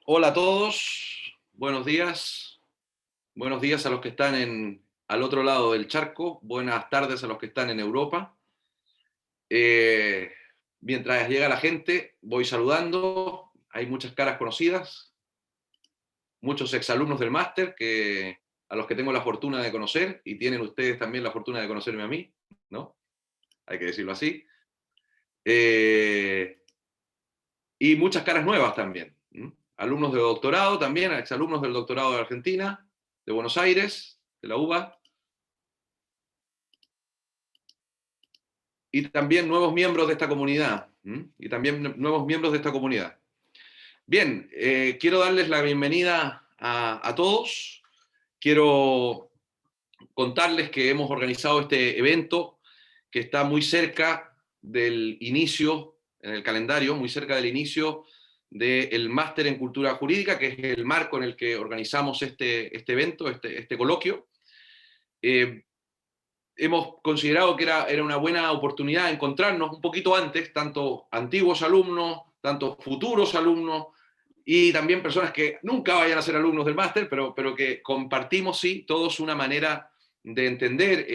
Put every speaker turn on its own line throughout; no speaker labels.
Hola a todos, buenos días a los que están al otro lado del charco, buenas tardes a los que están en Europa. Eh, Mientras llega la gente, voy saludando, hay muchas caras conocidas, muchos exalumnos del máster a los que tengo la fortuna de conocer y tienen ustedes también la fortuna de conocerme a mí, ¿no? Hay que decirlo así. Eh, y muchas caras nuevas también. Alumnos de doctorado también, exalumnos del doctorado de Argentina, de Buenos Aires, de la UBA, y también nuevos miembros de esta comunidad. Y también nuevos miembros de esta comunidad. Bien, quiero darles la bienvenida a todos. Quiero contarles que hemos organizado este evento que está muy cerca del inicio, en el calendario, muy cerca del inicio del máster en cultura jurídica, que es el marco en el que organizamos este evento, este coloquio. Hemos considerado que era una buena oportunidad de encontrarnos un poquito antes, tanto antiguos alumnos, tanto futuros alumnos, y también personas que nunca vayan a ser alumnos del máster, pero que compartimos, sí, todos una manera de entender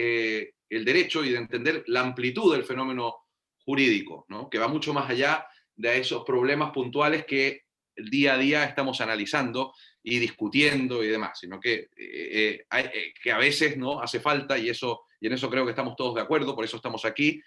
el derecho y de entender la amplitud del fenómeno jurídico, ¿no? Que va mucho más allá de esos problemas puntuales que el día a día estamos analizando y discutiendo y demás, sino que a veces no hace falta, y en eso creo que estamos todos de acuerdo, por eso estamos aquí,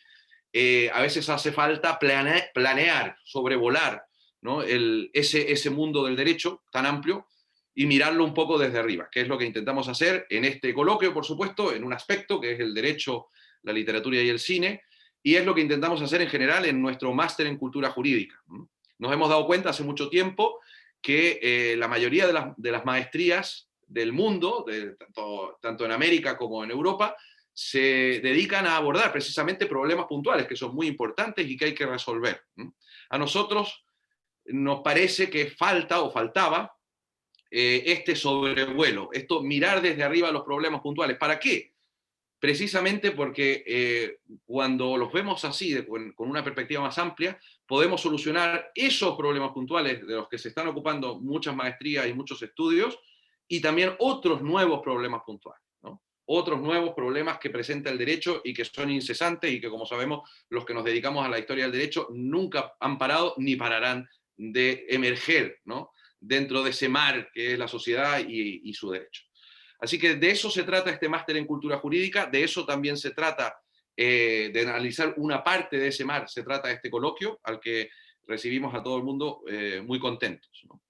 a veces hace falta planear, sobrevolar, ¿no? Ese mundo del derecho tan amplio y mirarlo un poco desde arriba, que es lo que intentamos hacer en este coloquio, por supuesto, en un aspecto que es el derecho, la literatura y el cine, y es lo que intentamos hacer en general en nuestro máster en cultura jurídica. Nos hemos dado cuenta hace mucho tiempo que la mayoría de las maestrías del mundo, tanto en América como en Europa, se dedican a abordar precisamente problemas puntuales que son muy importantes y que hay que resolver. A nosotros nos parece que falta o faltaba este sobrevuelo, esto mirar desde arriba los problemas puntuales. ¿Para qué? Precisamente porque cuando los vemos así, con una perspectiva más amplia, podemos solucionar esos problemas puntuales de los que se están ocupando muchas maestrías y muchos estudios, y también otros nuevos problemas puntuales, ¿no? Otros nuevos problemas que presenta el derecho y que son incesantes y que, como sabemos, los que nos dedicamos a la historia del derecho nunca han parado ni pararán de emerger, ¿no? Dentro de ese mar que es la sociedad y su derecho. Así que de eso se trata este máster en cultura jurídica, de eso también se trata, de analizar una parte de ese mar, se trata este coloquio al que recibimos a todo el mundo muy contentos, ¿no?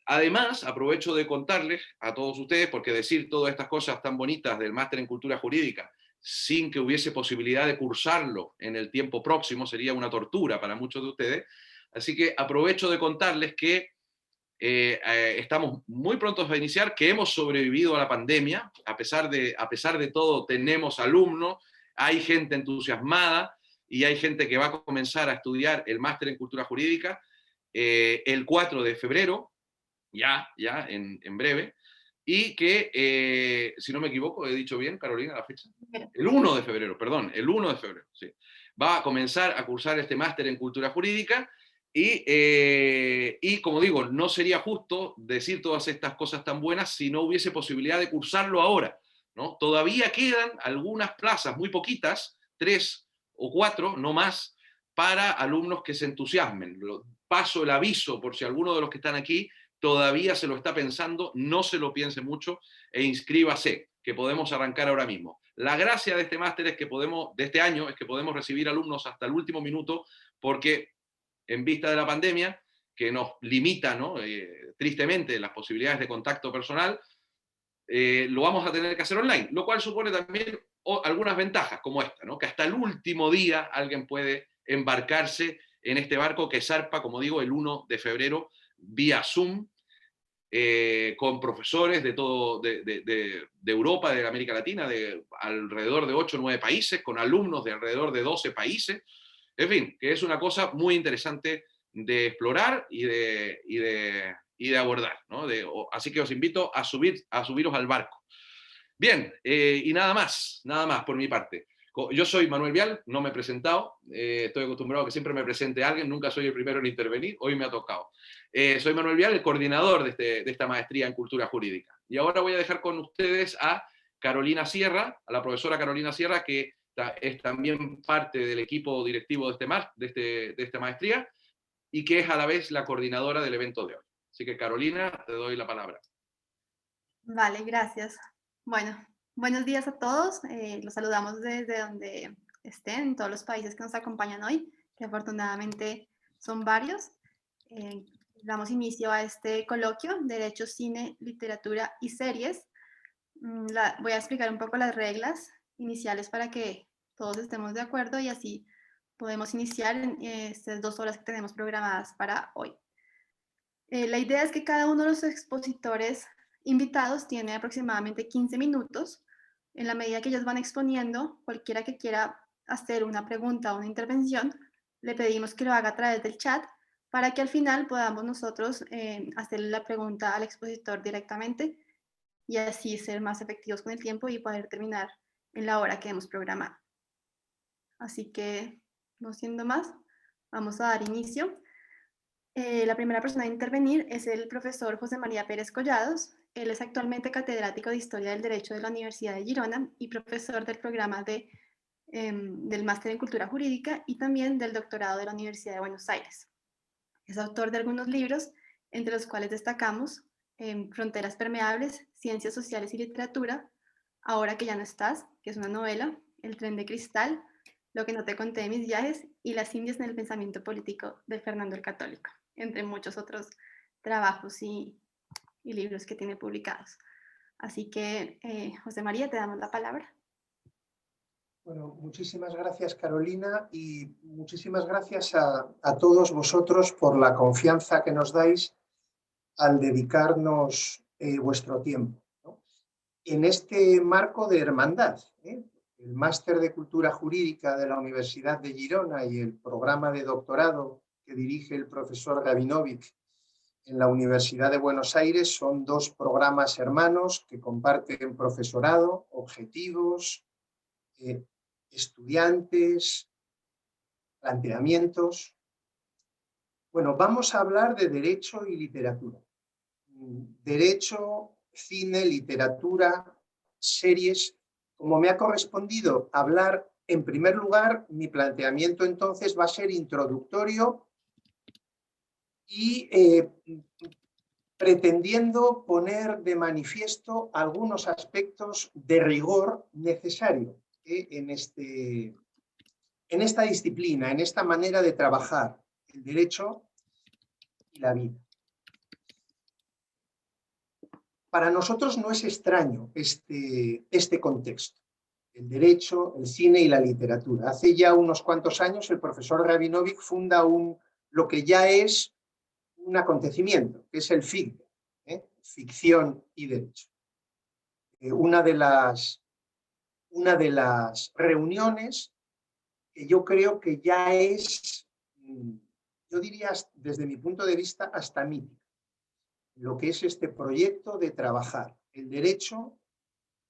Además, aprovecho de contarles a todos ustedes, porque decir todas estas cosas tan bonitas del máster en cultura jurídica sin que hubiese posibilidad de cursarlo en el tiempo próximo sería una tortura para muchos de ustedes. Así que aprovecho de contarles que estamos muy prontos a iniciar, que hemos sobrevivido a la pandemia, a pesar de todo tenemos alumnos, hay gente entusiasmada y hay gente que va a comenzar a estudiar el máster en cultura jurídica el 4 de febrero, ya en breve, y que, si no me equivoco, he dicho bien, Carolina, la fecha, el 1 de febrero, perdón, el 1 de febrero, sí, va a comenzar a cursar este máster en cultura jurídica. Y como digo, no sería justo decir todas estas cosas tan buenas si no hubiese posibilidad de cursarlo ahora, ¿no? Todavía quedan algunas plazas, muy poquitas, 3 o 4, no más, para alumnos que se entusiasmen. Paso el aviso por si alguno de los que están aquí todavía se lo está pensando, no se lo piense mucho e inscríbase, que podemos arrancar ahora mismo. La gracia de este máster de este año, es que podemos recibir alumnos hasta el último minuto, porque en vista de la pandemia, que nos limita, ¿no? Tristemente, las posibilidades de contacto personal, lo vamos a tener que hacer online, lo cual supone también algunas ventajas como esta, ¿no? Que hasta el último día alguien puede embarcarse en este barco que zarpa, como digo, el 1 de febrero vía Zoom, con profesores de todo, de Europa, de América Latina, de alrededor de 8 o 9 países, con alumnos de alrededor de 12 países. En fin, que es una cosa muy interesante de explorar y de abordar, ¿no? Así que os invito a subiros al barco. Bien, y nada más por mi parte. Yo soy Manuel Vial, no me he presentado, estoy acostumbrado a que siempre me presente alguien, nunca soy el primero en intervenir, hoy me ha tocado. Soy Manuel Vial, el coordinador de esta maestría en cultura jurídica. Y ahora voy a dejar con ustedes a Carolina Sierra, a la profesora Carolina Sierra, que es también parte del equipo directivo de esta maestría y que es a la vez la coordinadora del evento de hoy. Así que Carolina, te doy la palabra.
Vale, gracias. Bueno, buenos días a todos. Los saludamos desde donde estén, en todos los países que nos acompañan hoy, que afortunadamente son varios. Eh, Damos inicio a este coloquio, Derecho, Cine, Literatura y Series. Voy a explicar un poco las reglas iniciales para que todos estemos de acuerdo y así podemos iniciar en estas 2 horas que tenemos programadas para hoy. La idea es que cada uno de los expositores invitados tiene aproximadamente 15 minutos. En la medida que ellos van exponiendo, cualquiera que quiera hacer una pregunta o una intervención, le pedimos que lo haga a través del chat para que al final podamos nosotros hacerle la pregunta al expositor directamente y así ser más efectivos con el tiempo y poder terminar en la hora que hemos programado. Así que, no siendo más, vamos a dar inicio. La primera persona a intervenir es el profesor José María Pérez Collados. Él es actualmente catedrático de Historia del Derecho de la Universidad de Girona y profesor del programa del Máster en Cultura Jurídica y también del doctorado de la Universidad de Buenos Aires. Es autor de algunos libros, entre los cuales destacamos Fronteras Permeables, Ciencias Sociales y Literatura, Ahora que ya no estás, que es una novela, El tren de cristal, Lo que no te conté de mis viajes y Las Indias en el pensamiento político de Fernando el Católico, entre muchos otros trabajos y libros que tiene publicados. Así que, José María, te damos la palabra.
Bueno, muchísimas gracias, Carolina, y muchísimas gracias a todos vosotros por la confianza que nos dais al dedicarnos vuestro tiempo, ¿no? En este marco de hermandad, el Máster de Cultura Jurídica de la Universidad de Girona y el programa de doctorado que dirige el profesor Gavinovic en la Universidad de Buenos Aires son 2 programas hermanos que comparten profesorado, objetivos, estudiantes, planteamientos. Bueno, vamos a hablar de derecho y literatura. Derecho, cine, literatura, series. Como me ha correspondido hablar en primer lugar, mi planteamiento entonces va a ser introductorio y pretendiendo poner de manifiesto algunos aspectos de rigor necesario en esta disciplina, en esta manera de trabajar el derecho y la vida. Para nosotros no es extraño este contexto, el derecho, el cine y la literatura. Hace ya unos cuantos años el profesor Gavinovic funda lo que ya es un acontecimiento, que es el FIC, ficción y derecho. Una de las reuniones que yo creo que ya es, yo diría desde mi punto de vista, hasta mítica, lo que es este proyecto de trabajar el derecho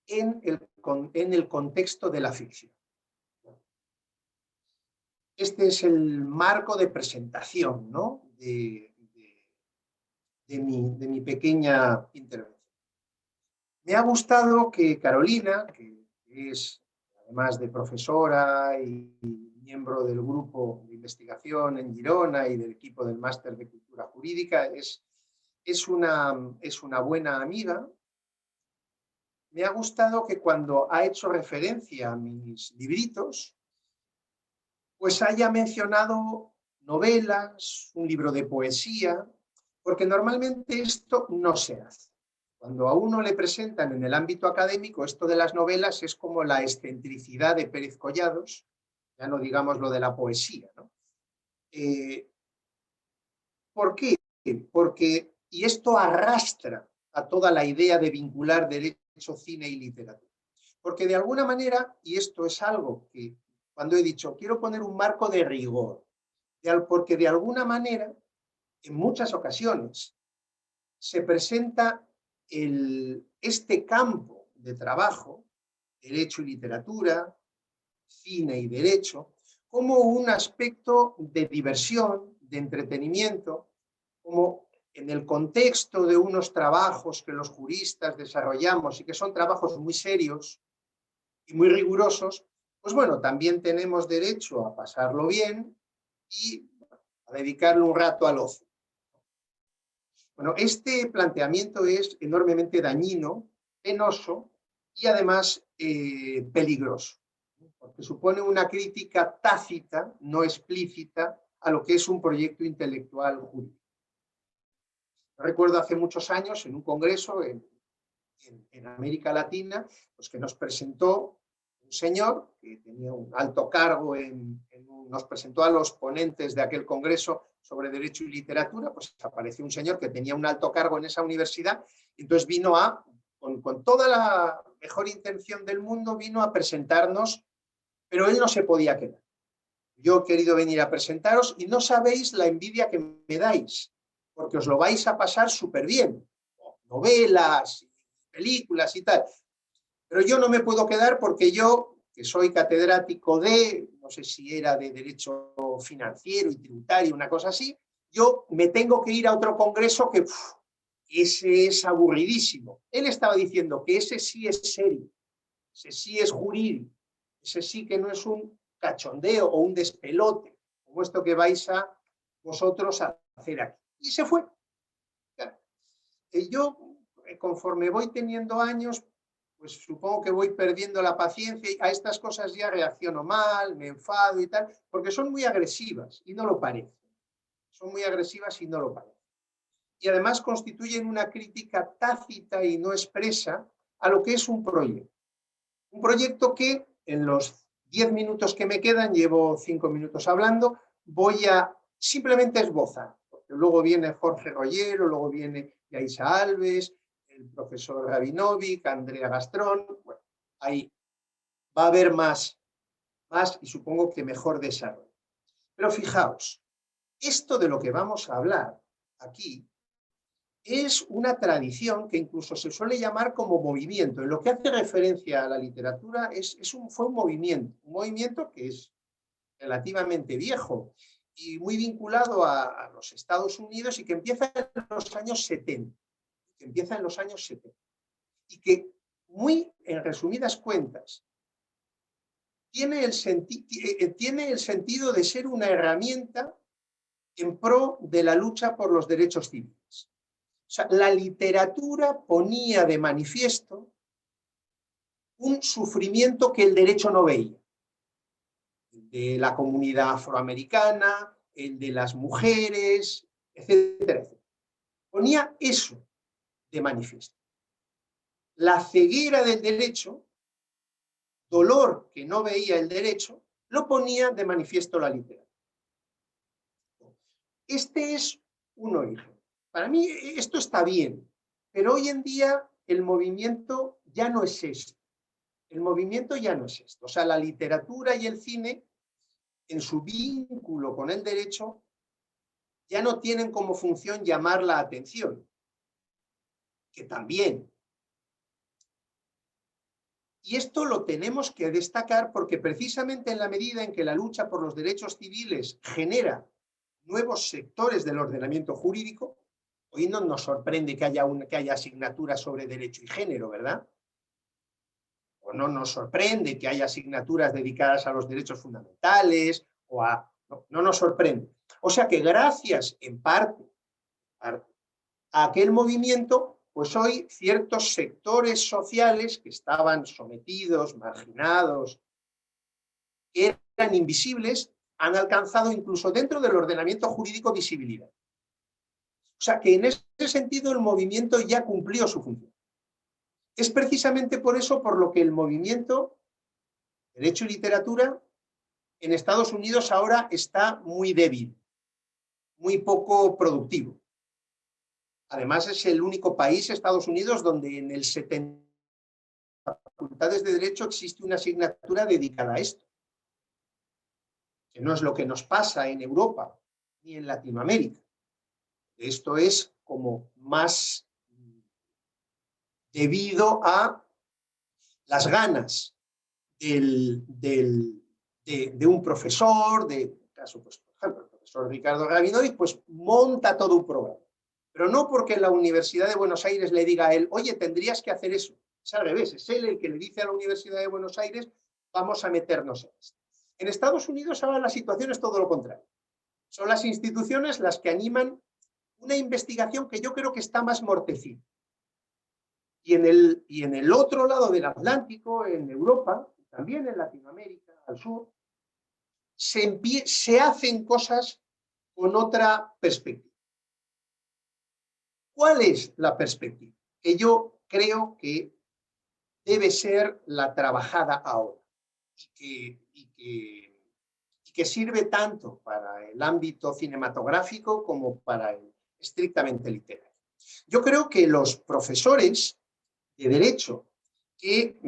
en el contexto de la ficción. Este es el marco de presentación, ¿no? de mi pequeña intervención. Me ha gustado que Carolina, que es además de profesora y miembro del grupo de investigación en Girona y del equipo del Máster de Cultura Jurídica, es una buena amiga. Me ha gustado que cuando ha hecho referencia a mis libritos, pues haya mencionado novelas, un libro de poesía, porque normalmente esto no se hace. Cuando a uno le presentan en el ámbito académico esto de las novelas es como la excentricidad de Pérez Collados, ya no digamos lo de la poesía, ¿no? ¿Por qué? Porque, y esto arrastra a toda la idea de vincular derecho, cine y literatura. Porque de alguna manera, y esto es algo que cuando he dicho quiero poner un marco de rigor, porque de alguna manera, en muchas ocasiones, se presenta este campo de trabajo, derecho y literatura, cine y derecho, como un aspecto de diversión, de entretenimiento, como en el contexto de unos trabajos que los juristas desarrollamos y que son trabajos muy serios y muy rigurosos, pues bueno, también tenemos derecho a pasarlo bien y a dedicarle un rato al ocio. Bueno, este planteamiento es enormemente dañino, penoso y además peligroso, porque supone una crítica tácita, no explícita, a lo que es un proyecto intelectual jurídico. Recuerdo hace muchos años en un congreso en América Latina, pues que nos presentó un señor que tenía un alto cargo, nos presentó a los ponentes de aquel congreso sobre Derecho y Literatura, pues apareció un señor que tenía un alto cargo en esa universidad, y entonces vino con toda la mejor intención del mundo, vino a presentarnos, pero él no se podía quedar. Yo he querido venir a presentaros y no sabéis la envidia que me dais, porque os lo vais a pasar súper bien. Novelas, películas y tal. Pero yo no me puedo quedar porque yo, que soy catedrático de, no sé si era de Derecho Financiero y Tributario, una cosa así, yo me tengo que ir a otro congreso que ese es aburridísimo. Él estaba diciendo que ese sí es serio, ese sí es jurídico, ese sí que no es un cachondeo o un despelote, como esto que vais a vosotros a hacer aquí. Y se fue. Yo, conforme voy teniendo años, pues supongo que voy perdiendo la paciencia y a estas cosas ya reacciono mal, me enfado y tal, porque son muy agresivas y no lo parecen. Son muy agresivas y no lo parecen. Y además constituyen una crítica tácita y no expresa a lo que es un proyecto. Un proyecto que en los 10 minutos que me quedan, llevo 5 minutos hablando, voy a simplemente esbozar. Porque luego viene Jorge Rollero, luego viene Yaisa Alves, el profesor Rabinovic, Andrea Gastrón. Bueno, ahí va a haber más y supongo que mejor desarrollo. Pero fijaos, esto de lo que vamos a hablar aquí es una tradición que incluso se suele llamar como movimiento. En lo que hace referencia a la literatura fue un movimiento que es relativamente viejo y muy vinculado a los Estados Unidos y que empieza en los años 70. Y que, muy en resumidas cuentas, tiene el sentido de ser una herramienta en pro de la lucha por los derechos civiles. O sea, la literatura ponía de manifiesto un sufrimiento que el derecho no veía. El de la comunidad afroamericana, el de las mujeres, etcétera, etcétera. Ponía eso de manifiesto. La ceguera del derecho, dolor que no veía el derecho, lo ponía de manifiesto la literatura. Este es un origen. Para mí esto está bien, pero hoy en día el movimiento ya no es esto. El movimiento ya no es esto. O sea, la literatura y el cine, en su vínculo con el derecho, ya no tienen como función llamar la atención, que también. Y esto lo tenemos que destacar porque precisamente en la medida en que la lucha por los derechos civiles genera nuevos sectores del ordenamiento jurídico, hoy no nos sorprende que haya asignaturas sobre derecho y género, ¿verdad? O no nos sorprende que haya asignaturas dedicadas a los derechos fundamentales, no nos sorprende. O sea que gracias en parte a aquel movimiento, pues hoy ciertos sectores sociales que estaban sometidos, marginados, que eran invisibles, han alcanzado incluso dentro del ordenamiento jurídico visibilidad. O sea que en ese sentido el movimiento ya cumplió su función. Es precisamente por eso por lo que el movimiento Derecho y Literatura en Estados Unidos ahora está muy débil, muy poco productivo. Además es el único país, Estados Unidos, donde en el 70 facultades de Derecho existe una asignatura dedicada a esto, que no es lo que nos pasa en Europa ni en Latinoamérica. Esto es como más debido a las ganas de un profesor, en este caso, pues, por ejemplo, el profesor Ricardo Rabinovic, pues monta todo un programa. Pero no porque la Universidad de Buenos Aires le diga a él, oye, tendrías que hacer eso. Es al revés, es él el que le dice a la Universidad de Buenos Aires, vamos a meternos en esto. En Estados Unidos ahora la situación es todo lo contrario. Son las instituciones las que animan una investigación que yo creo que está más mortecida. Y en el otro lado del Atlántico, en Europa, también en Latinoamérica, al sur, se hacen cosas con otra perspectiva. ¿Cuál es la perspectiva? Que yo creo que debe ser la trabajada ahora y que sirve tanto para el ámbito cinematográfico como para el estrictamente literario. Yo creo que los profesores de derecho que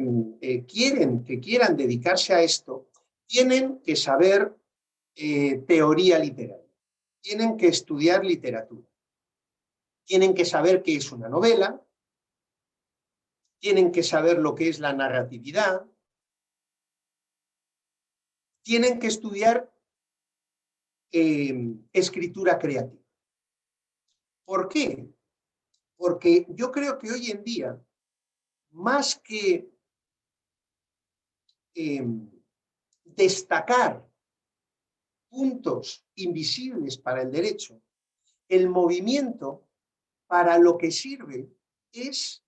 quieran dedicarse a esto tienen que saber teoría literaria, tienen que estudiar literatura, tienen que saber qué es una novela, tienen que saber lo que es la narratividad, tienen que estudiar escritura creativa. ¿Por qué? Porque yo creo que hoy en día, más que destacar puntos invisibles para el derecho, el movimiento para lo que sirve es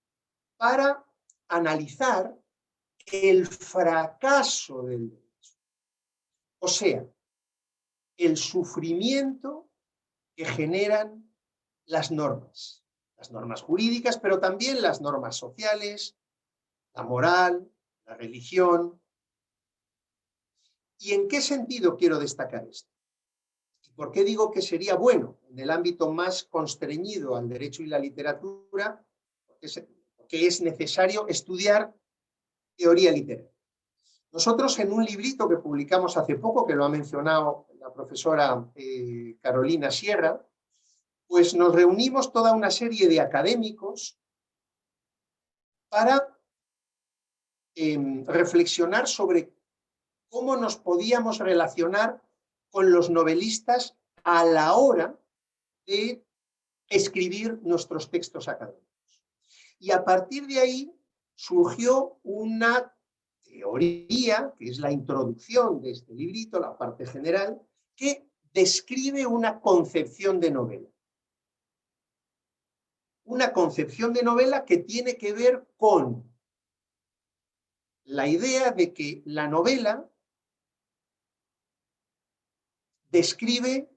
para analizar el fracaso del derecho. O sea, el sufrimiento que generan las normas jurídicas, pero también las normas sociales, la moral, la religión. ¿Y en qué sentido quiero destacar esto? ¿Y por qué digo que sería bueno en el ámbito más constreñido al derecho y la literatura? Porque es necesario estudiar teoría literaria. Nosotros en un librito que publicamos hace poco, que lo ha mencionado la profesora Carolina Sierra, pues nos reunimos toda una serie de académicos para reflexionar sobre cómo nos podíamos relacionar con los novelistas a la hora de escribir nuestros textos académicos. Y a partir de ahí surgió una teoría, que es la introducción de este librito, la parte general, que describe una concepción de novela. Una concepción de novela que tiene que ver con la idea de que la novela describe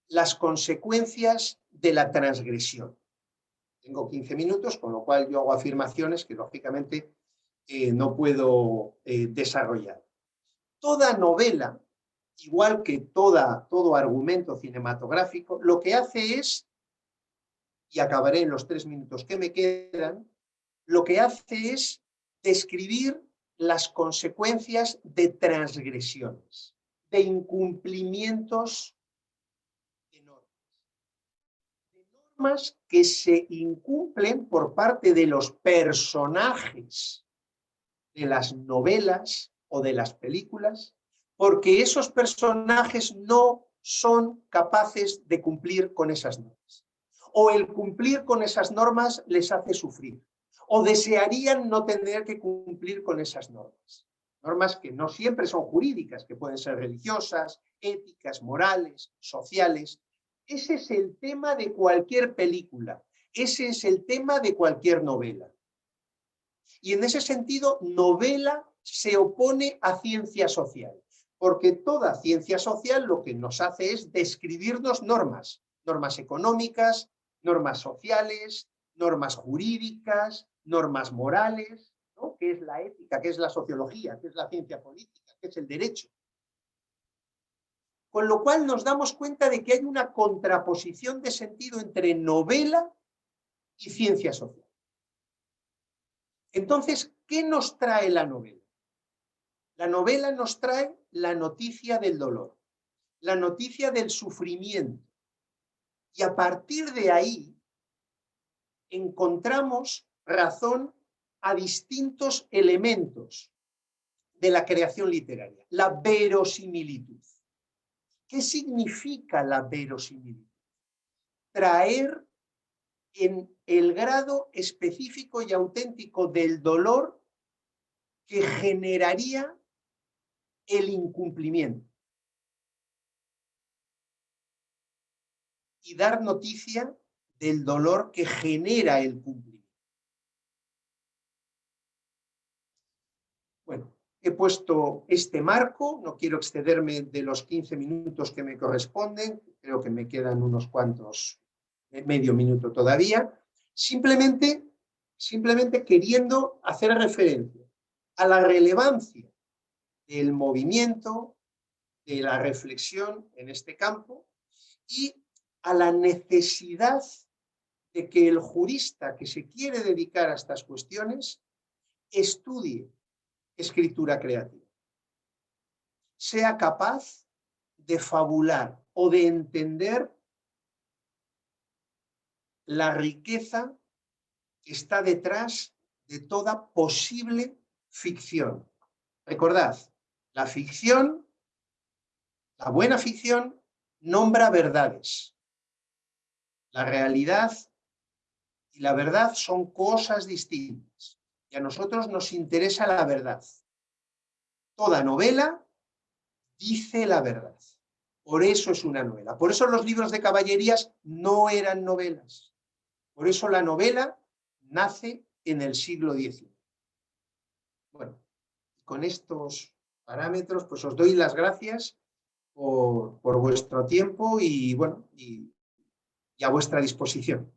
las consecuencias de la transgresión. Tengo 15 minutos, con lo cual yo hago afirmaciones que lógicamente no puedo desarrollar. Toda novela, igual que todo argumento cinematográfico, lo que hace es, y acabaré en los 3 minutos que me quedan, lo que hace es describir las consecuencias de transgresiones, de incumplimientos de normas que se incumplen por parte de los personajes de las novelas o de las películas, porque esos personajes no son capaces de cumplir con esas normas. O el cumplir con esas normas les hace sufrir. O desearían no tener que cumplir con esas normas. Normas que no siempre son jurídicas, que pueden ser religiosas, éticas, morales, sociales. Ese es el tema de cualquier película. Ese es el tema de cualquier novela. Y en ese sentido, novela se opone a ciencia social, porque toda ciencia social lo que nos hace es describirnos normas, normas económicas, normas sociales, normas jurídicas, normas morales, ¿no? ¿Qué es la ética? ¿Qué es la sociología? ¿Qué es la ciencia política? ¿Qué es el derecho? Con lo cual nos damos cuenta de que hay una contraposición de sentido entre novela y ciencia social. Entonces, ¿qué nos trae la novela? La novela nos trae la noticia del dolor, la noticia del sufrimiento. Y a partir de ahí encontramos razón a distintos elementos de la creación literaria, la verosimilitud. ¿Qué significa la verosimilitud? Traer en el grado específico y auténtico del dolor que generaría el incumplimiento. Y dar noticia del dolor que genera el cumplimiento. Bueno, he puesto este marco, no quiero excederme de los 15 minutos que me corresponden, creo que me quedan unos cuantos, medio minuto todavía, simplemente queriendo hacer referencia a la relevancia del movimiento, de la reflexión en este campo y a la necesidad de que el jurista que se quiere dedicar a estas cuestiones estudie escritura creativa, sea capaz de fabular o de entender la riqueza que está detrás de toda posible ficción. Recordad, la ficción, la buena ficción, nombra verdades. La realidad y la verdad son cosas distintas. Y a nosotros nos interesa la verdad. Toda novela dice la verdad. Por eso es una novela. Por eso los libros de caballerías no eran novelas. Por eso la novela nace en el siglo XIX. Bueno, con estos parámetros, pues os doy las gracias por vuestro tiempo y, bueno, y a vuestra disposición.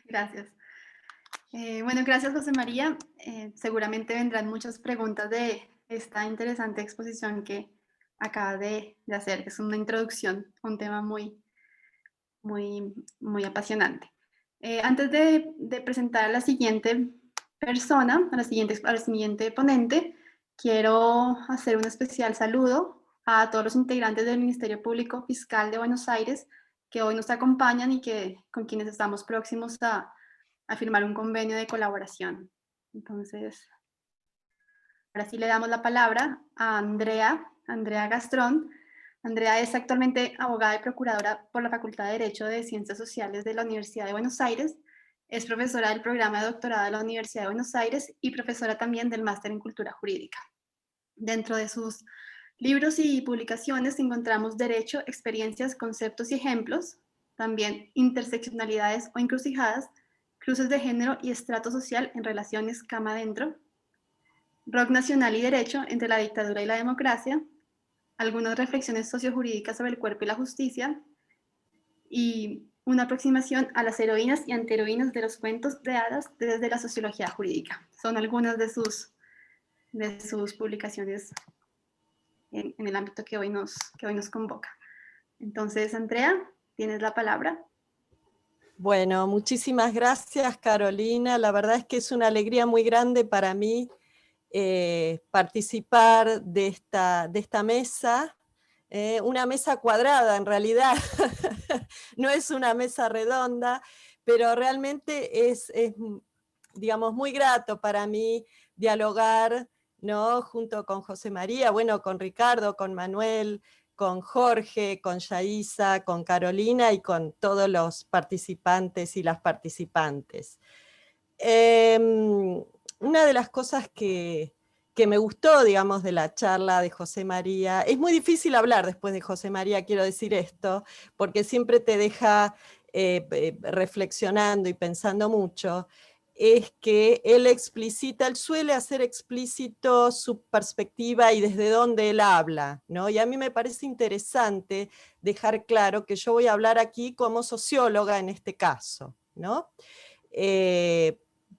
Gracias. Bueno, gracias José María. Seguramente vendrán muchas preguntas de esta interesante exposición que acaba de hacer, que es una introducción a un tema muy apasionante. Antes de presentar a la siguiente persona, a la siguiente ponente, quiero hacer un especial saludo a todos los integrantes del Ministerio Público Fiscal de Buenos Aires que hoy nos acompañan y con quienes estamos próximos a firmar un convenio de colaboración. Entonces, ahora sí le damos la palabra a Andrea Gastrón. Andrea es actualmente abogada y procuradora por la Facultad de Derecho de Ciencias Sociales de la Universidad de Buenos Aires. Es profesora del programa de doctorado de la Universidad de Buenos Aires y profesora también del máster en Cultura Jurídica. Dentro de sus libros y publicaciones encontramos Derecho, Experiencias, Conceptos y Ejemplos, también Interseccionalidades o Encrucijadas, Cruces de Género y Estrato Social en Relaciones Cama Adentro, Rock Nacional y Derecho entre la Dictadura y la Democracia, algunas reflexiones sociojurídicas sobre el cuerpo y la justicia, y una aproximación a las heroínas y antiheroínas de los cuentos de hadas desde la sociología jurídica. Son algunas de sus publicaciones en el ámbito que hoy nos convoca. Entonces, Andrea, tienes la palabra.
Bueno, muchísimas gracias, Carolina. La verdad es que es una alegría muy grande para mí participar de esta mesa, una mesa cuadrada en realidad, no es una mesa redonda, pero realmente es, digamos, muy grato para mí dialogar, ¿no?, junto con José María, bueno, con Ricardo, con Manuel, con Jorge, con Yaisa, con Carolina y con todos los participantes y las participantes. Una de las cosas que me gustó, digamos, de la charla de José María, es muy difícil hablar después de José María, quiero decir esto, porque siempre te deja reflexionando y pensando mucho, es que él suele hacer explícito su perspectiva y desde dónde él habla, ¿no? Y a mí me parece interesante dejar claro que yo voy a hablar aquí como socióloga en este caso, ¿no?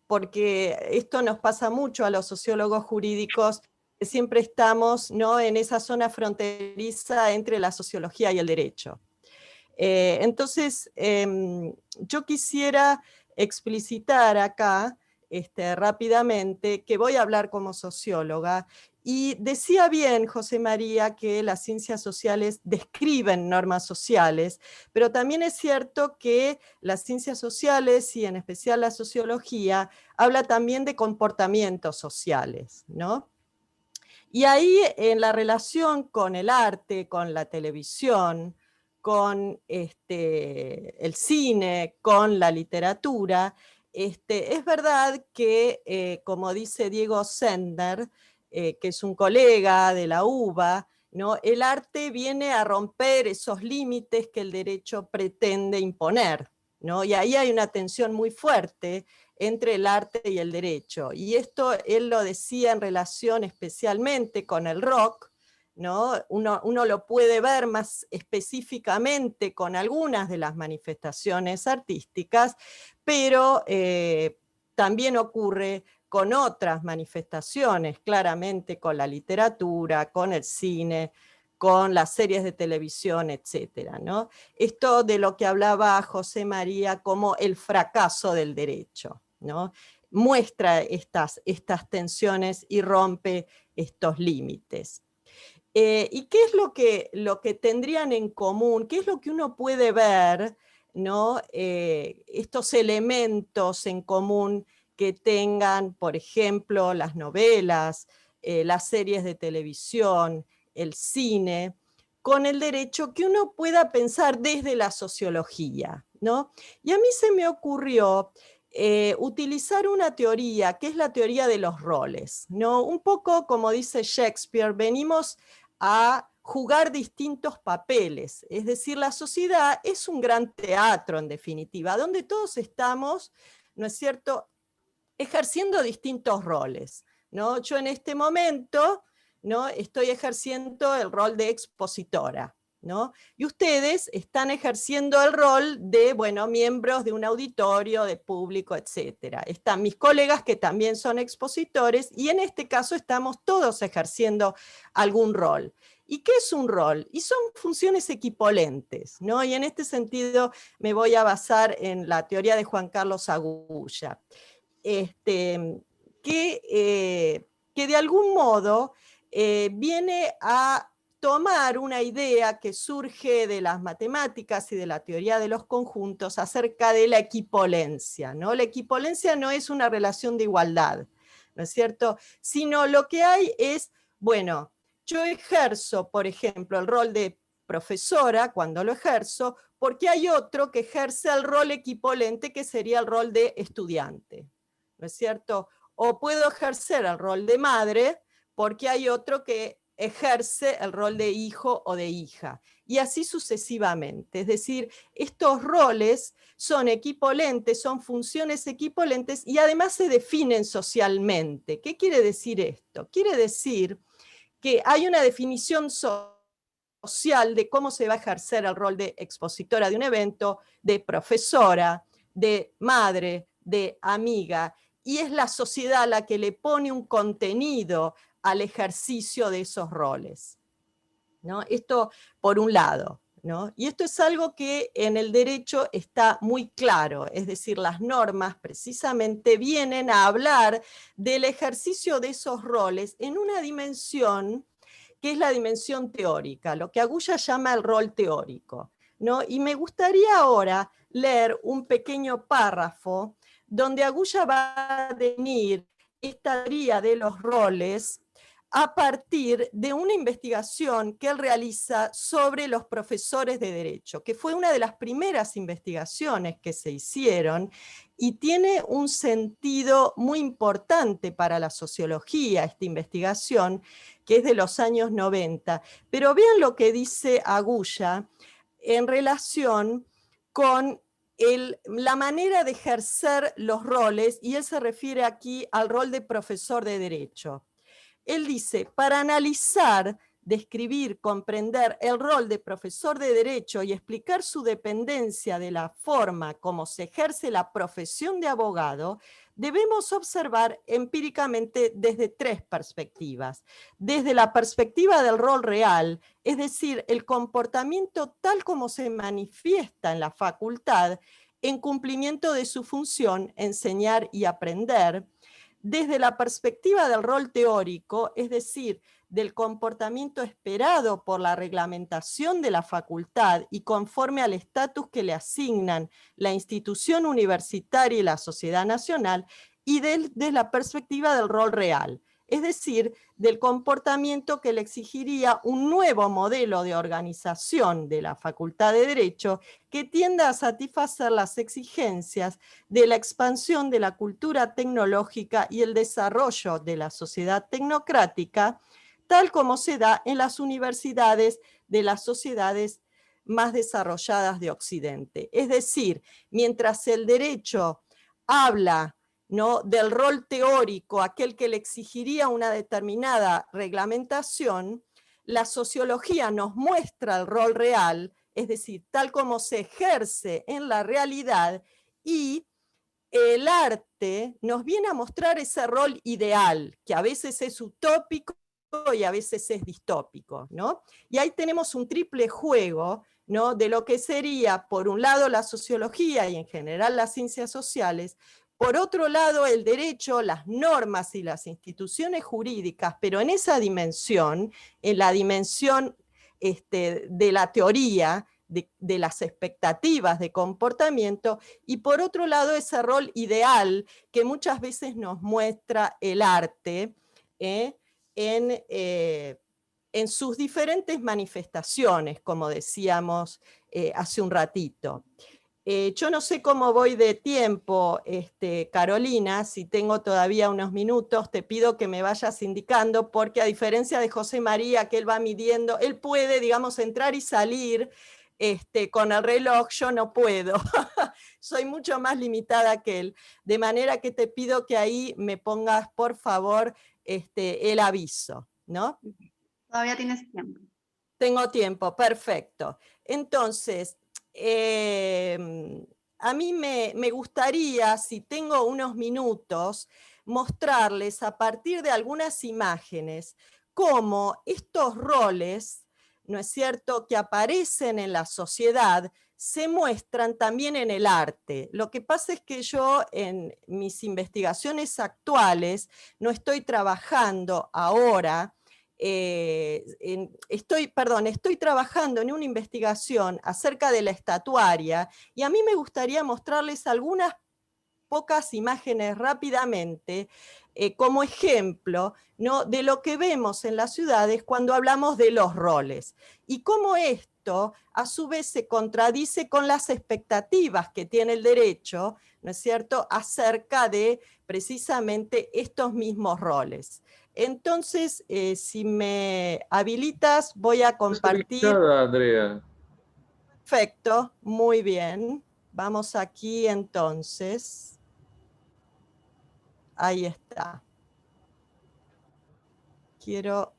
Porque esto nos pasa mucho a los sociólogos jurídicos siempre estamos, ¿no?, en esa zona fronteriza entre la sociología y el derecho. Entonces, yo quisiera explicitar acá rápidamente que voy a hablar como socióloga, y decía bien José María que las ciencias sociales describen normas sociales, pero también es cierto que las ciencias sociales, y en especial la sociología, habla también de comportamientos sociales, ¿no? Y ahí, en la relación con el arte, con la televisión, con el cine, con la literatura, es verdad que, como dice Diego Sender, que es un colega de la UBA, ¿no?, el arte viene a romper esos límites que el derecho pretende imponer, ¿no? Y ahí hay una tensión muy fuerte entre el arte y el derecho. Y esto él lo decía en relación especialmente con el rock, ¿no? Uno lo puede ver más específicamente con algunas de las manifestaciones artísticas, pero también ocurre con otras manifestaciones, claramente con la literatura, con el cine, con las series de televisión, etcétera, ¿no? Esto de lo que hablaba José María como el fracaso del derecho, ¿no? Muestra estas tensiones y rompe estos límites. ¿Y qué es lo que tendrían en común? ¿Qué es lo que uno puede ver, ¿no?, estos elementos en común que tengan, por ejemplo, las novelas, las series de televisión, el cine, con el derecho, que uno pueda pensar desde la sociología, ¿no? Y a mí se me ocurrió utilizar una teoría, que es la teoría de los roles, ¿no? Un poco como dice Shakespeare, venimos a jugar distintos papeles, es decir, la sociedad es un gran teatro en definitiva, donde todos estamos, ¿no es cierto?, ejerciendo distintos roles, ¿no? Yo en este momento, ¿no?, estoy ejerciendo el rol de expositora, ¿no? Y ustedes están ejerciendo el rol de, bueno, miembros de un auditorio, de público, etc. Están mis colegas que también son expositores, y en este caso estamos todos ejerciendo algún rol. ¿Y qué es un rol? Y son funciones equipolentes, ¿no? Y en este sentido me voy a basar en la teoría de Juan Carlos Agulla, que de algún modo viene a tomar una idea que surge de las matemáticas y de la teoría de los conjuntos acerca de la equipolencia, ¿no? La equipolencia no es una relación de igualdad, ¿no es cierto?, sino lo que hay es, bueno, yo ejerzo, por ejemplo, el rol de profesora cuando lo ejerzo, porque hay otro que ejerce el rol equipolente, que sería el rol de estudiante, ¿no es cierto? O puedo ejercer el rol de madre porque hay otro que ejerce el rol de hijo o de hija, y así sucesivamente. Es decir, estos roles son equipolentes, son funciones equipolentes, y además se definen socialmente. ¿Qué quiere decir esto? Quiere decir que hay una definición social de cómo se va a ejercer el rol de expositora de un evento, de profesora, de madre, de amiga, y es la sociedad la que le pone un contenido al ejercicio de esos roles, ¿no? Esto por un lado, ¿no? Y esto es algo que en el derecho está muy claro, es decir, las normas precisamente vienen a hablar del ejercicio de esos roles en una dimensión que es la dimensión teórica, lo que Agulla llama el rol teórico, ¿no? Y me gustaría ahora leer un pequeño párrafo donde Agulla va a definir esta teoría de los roles a partir de una investigación que él realiza sobre los profesores de derecho, que fue una de las primeras investigaciones que se hicieron y tiene un sentido muy importante para la sociología, esta investigación, que es de los años 90. Pero vean lo que dice Agulla en relación con la manera de ejercer los roles, y él se refiere aquí al rol de profesor de derecho. Él dice, para analizar, describir, comprender el rol de profesor de derecho y explicar su dependencia de la forma como se ejerce la profesión de abogado, debemos observar empíricamente desde 3 perspectivas. Desde la perspectiva del rol real, es decir, el comportamiento tal como se manifiesta en la facultad en cumplimiento de su función, enseñar y aprender. Desde la perspectiva del rol teórico, es decir, del comportamiento esperado por la reglamentación de la facultad y conforme al estatus que le asignan la institución universitaria y la sociedad nacional, y desde la perspectiva del rol real, es decir, del comportamiento que le exigiría un nuevo modelo de organización de la Facultad de Derecho que tienda a satisfacer las exigencias de la expansión de la cultura tecnológica y el desarrollo de la sociedad tecnocrática, tal como se da en las universidades de las sociedades más desarrolladas de Occidente. Es decir, mientras el derecho habla, ¿no?, del rol teórico, aquel que le exigiría una determinada reglamentación, la sociología nos muestra el rol real, es decir, tal como se ejerce en la realidad, y el arte nos viene a mostrar ese rol ideal, que a veces es utópico y a veces es distópico, ¿no? Y ahí tenemos un triple juego, ¿no?, de lo que sería, por un lado, la sociología y en general las ciencias sociales, por otro lado, el derecho, las normas y las instituciones jurídicas, pero en esa dimensión, en la dimensión de la teoría, de las expectativas de comportamiento, y por otro lado ese rol ideal que muchas veces nos muestra el arte en sus diferentes manifestaciones, como decíamos hace un ratito. Yo no sé cómo voy de tiempo, Carolina, si tengo todavía unos minutos, te pido que me vayas indicando, porque a diferencia de José María, que él va midiendo, él puede, digamos, entrar y salir con el reloj, yo no puedo. Soy mucho más limitada que él. De manera que te pido que ahí me pongas, por favor, el aviso, ¿no?
Todavía tienes tiempo.
Tengo tiempo, perfecto. Entonces, a mí me gustaría, si tengo unos minutos, mostrarles a partir de algunas imágenes cómo estos roles, ¿no es cierto?, que aparecen en la sociedad, se muestran también en el arte. Lo que pasa es que yo en mis investigaciones actuales no estoy trabajando ahora. Estoy trabajando en una investigación acerca de la estatuaria y a mí me gustaría mostrarles algunas pocas imágenes rápidamente como ejemplo, ¿no?, de lo que vemos en las ciudades cuando hablamos de los roles y cómo esto a su vez se contradice con las expectativas que tiene el derecho, ¿no es cierto?, acerca de precisamente estos mismos roles. Entonces, si me habilitas, voy a compartir.
Andrea.
Perfecto, muy bien. Vamos aquí entonces. Ahí está. Quiero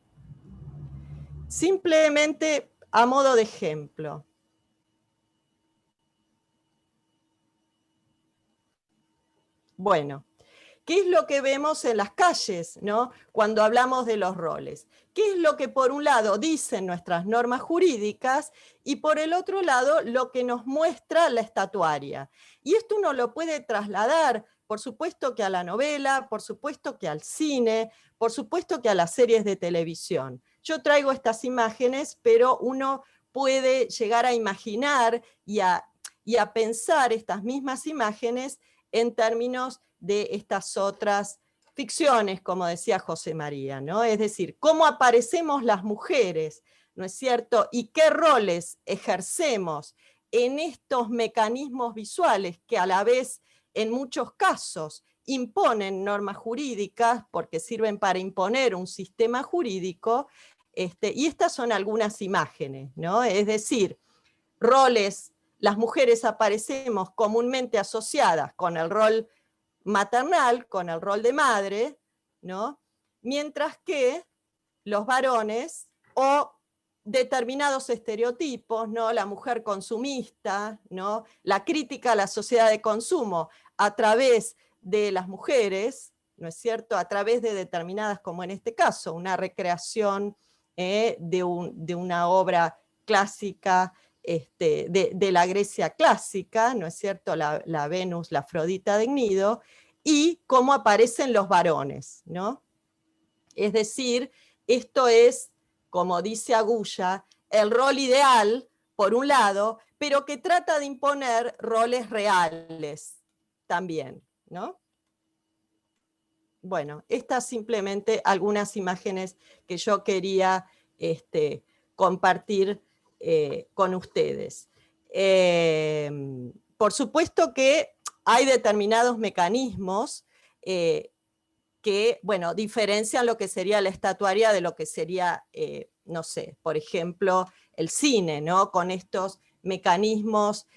simplemente a modo de ejemplo. Bueno. ¿Qué es lo que vemos en las calles, ¿no?, cuando hablamos de los roles? ¿Qué es lo que por un lado dicen nuestras normas jurídicas y por el otro lado lo que nos muestra la estatuaria? Y esto uno lo puede trasladar, por supuesto que a la novela, por supuesto que al cine, por supuesto que a las series de televisión. Yo traigo estas imágenes, pero uno puede llegar a imaginar y a pensar estas mismas imágenes en términos de estas otras ficciones, como decía José María, ¿no? Es decir, cómo aparecemos las mujeres, ¿no es cierto? Y qué roles ejercemos en estos mecanismos visuales que a la vez, en muchos casos, imponen normas jurídicas porque sirven para imponer un sistema jurídico, y estas son algunas imágenes, ¿no? Es decir, roles, las mujeres aparecemos comúnmente asociadas con el rol maternal, con el rol de madre, ¿no?, mientras que los varones o determinados estereotipos, ¿no?, la mujer consumista, ¿no?, la crítica a la sociedad de consumo a través de las mujeres, ¿no es cierto?, a través de determinadas, como en este caso, una recreación de una obra clásica, de la Grecia clásica, ¿no es cierto?, la Venus, la Afrodita de Gnido, y cómo aparecen los varones, ¿no? Es decir, esto es, como dice Agulla, el rol ideal, por un lado, pero que trata de imponer roles reales también, ¿no? Bueno, estas simplemente algunas imágenes que yo quería compartir con ustedes. Por supuesto que hay determinados mecanismos que, bueno, diferencian lo que sería la estatuaria de lo que sería, no sé, por ejemplo, el cine, ¿no? Con estos mecanismos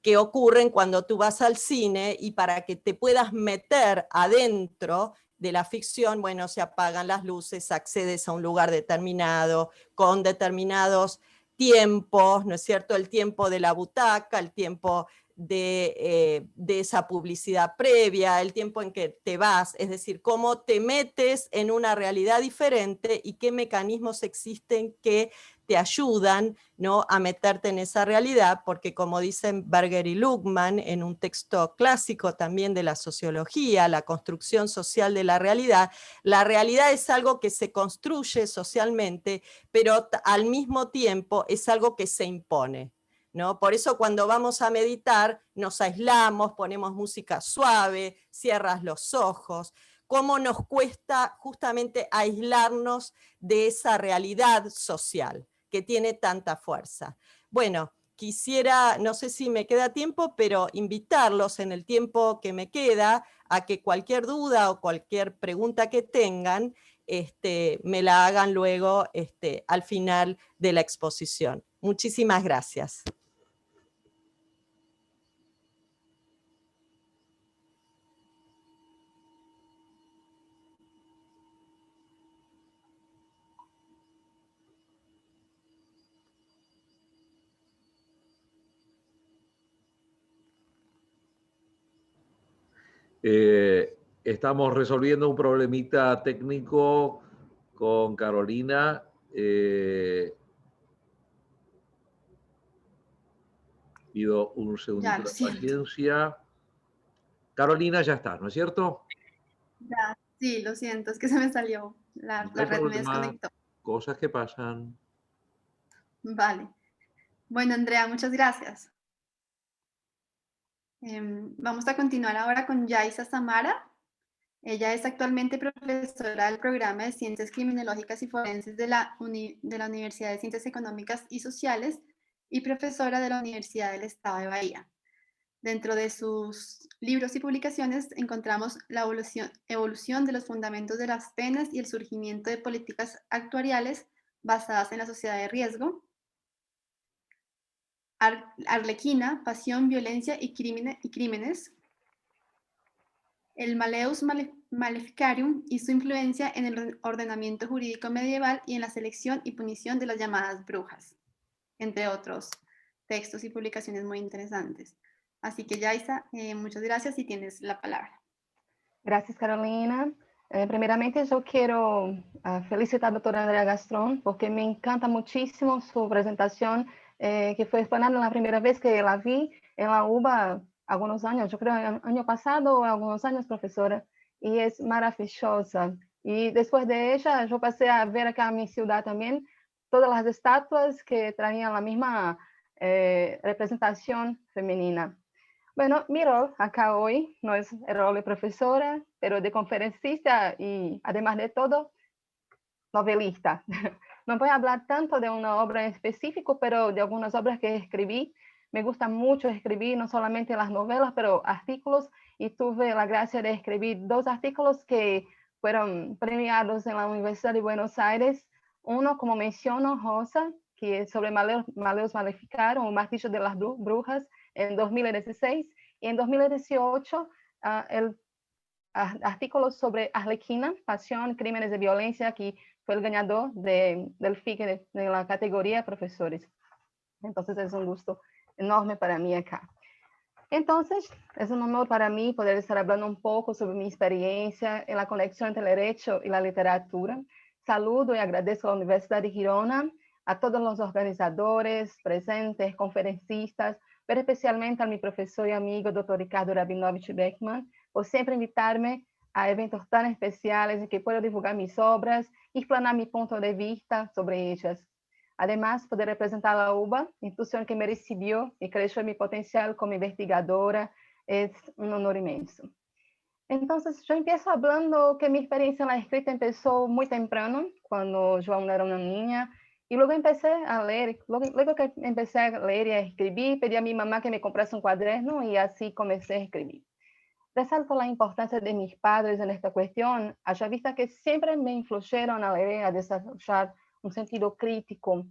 que ocurren cuando tú vas al cine y para que te puedas meter adentro de la ficción, bueno, se apagan las luces, accedes a un lugar determinado, con determinados tiempos, ¿no es cierto? El tiempo de la butaca, el tiempo de esa publicidad previa, el tiempo en que te vas, es decir, cómo te metes en una realidad diferente y qué mecanismos existen que te ayudan, ¿no?, a meterte en esa realidad, porque como dicen Berger y Luhmann en un texto clásico también de la sociología, la construcción social de la realidad es algo que se construye socialmente, pero al mismo tiempo es algo que se impone, ¿no? Por eso cuando vamos a meditar nos aislamos, ponemos música suave, cierras los ojos. Cómo nos cuesta justamente aislarnos de esa realidad social que tiene tanta fuerza. Bueno, quisiera, no sé si me queda tiempo, pero invitarlos en el tiempo que me queda a que cualquier duda o cualquier pregunta que tengan, me la hagan luego al final de la exposición. Muchísimas gracias.
Estamos resolviendo un problemita técnico con Carolina. Pido un segundito de paciencia. Carolina, ya está, ¿no es cierto?
Ya, sí, lo siento, es que se me salió, la red me desconectó.
Cosas que pasan.
Vale. Bueno, Andrea, muchas gracias. Vamos a continuar ahora con Yaisa Samara. Ella es actualmente profesora del programa de Ciencias Criminológicas y Forenses de la Universidad de Ciencias Económicas y Sociales y profesora de la Universidad del Estado de Bahía. Dentro de sus libros y publicaciones encontramos la evolución de los fundamentos de las penas y el surgimiento de políticas actuariales basadas en la sociedad de riesgo, Arlequina, pasión, violencia y crímenes, el Malleus Maleficarium y su influencia en el ordenamiento jurídico medieval y en la selección y punición de las llamadas brujas, entre otros textos y publicaciones muy interesantes. Así que Yaisa, muchas gracias y tienes la palabra.
Gracias, Carolina. Primeramente, yo quiero felicitar a la doctora Andrea Gastrón porque me encanta muchísimo su presentación, que fue explanada la primera vez que la vi en la UBA algunos años, yo creo el año pasado o algunos años, profesora, y es maravillosa. Y después de ella, yo pasé a ver acá en mi ciudad también todas las estatuas que traían la misma representación femenina. Bueno, mi rol acá hoy no es el rol de profesora, pero de conferencista y, además de todo, novelista. No voy a hablar tanto de una obra en específico, pero de algunas obras que escribí. Me gusta mucho escribir, no solamente las novelas, pero artículos, y tuve la gracia de escribir 2 artículos que fueron premiados en la Universidad de Buenos Aires. Uno, como menciono, Rosa, que es sobre Malleus Maleficarum, o Martillo de las Brujas, en 2016, y en 2018 el artículo sobre Arlequina, pasión, crímenes de violencia, que fue el ganador del FIC de la categoría profesores. Entonces es un gusto enorme para mí acá. Entonces, es un honor para mí poder estar hablando un poco sobre mi experiencia en la conexión entre el derecho y la literatura. Saludo y agradezco a la Universidad de Girona, a todos los organizadores, presentes, conferencistas, pero especialmente a mi profesor y amigo, Dr. Ricardo Rabinovich Beckman, por siempre invitarme a eventos tan especiales en que puedo divulgar mis obras y explanar mi punto de vista sobre ellas. Además, poder representar a la UBA, institución que me recibió y creció mi potencial como investigadora, es un honor inmenso. Entonces, yo empiezo hablando que mi experiencia en la escrita empezó muy temprano, cuando yo aún era una niña, y luego empecé a leer. Luego que empecé a leer y a escribir, pedí a mi mamá que me comprase un cuaderno y así comencé a escribir. Resalto la importancia de mis padres en esta cuestión, haya vista que siempre me influyeron a leer, a desarrollar un sentido crítico,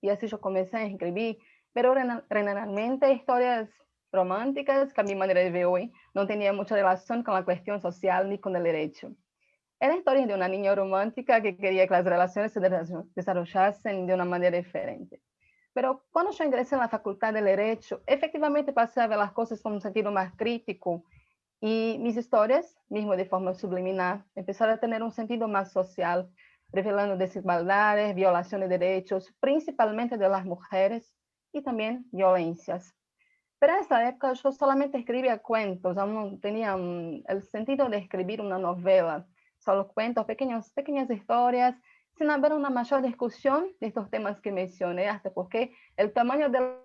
y así yo comencé a escribir, pero generalmente historias románticas que a mi manera de ver hoy no tenía mucha relación con la cuestión social ni con el derecho. Era historia de una niña romántica que quería que las relaciones se desarrollasen de una manera diferente. Pero cuando yo ingresé en la Facultad de Derecho, efectivamente pasé a ver las cosas con un sentido más crítico y mis historias, mismo de forma subliminal, empezaron a tener un sentido más social, revelando desigualdades, violaciones de derechos, principalmente de las mujeres, y también violencias. Pero en esa época yo solamente escribía cuentos, aún no tenía el sentido de escribir una novela, solo cuentos, pequeñas historias, sin haber una mayor discusión de estos temas que mencioné, hasta porque el tamaño del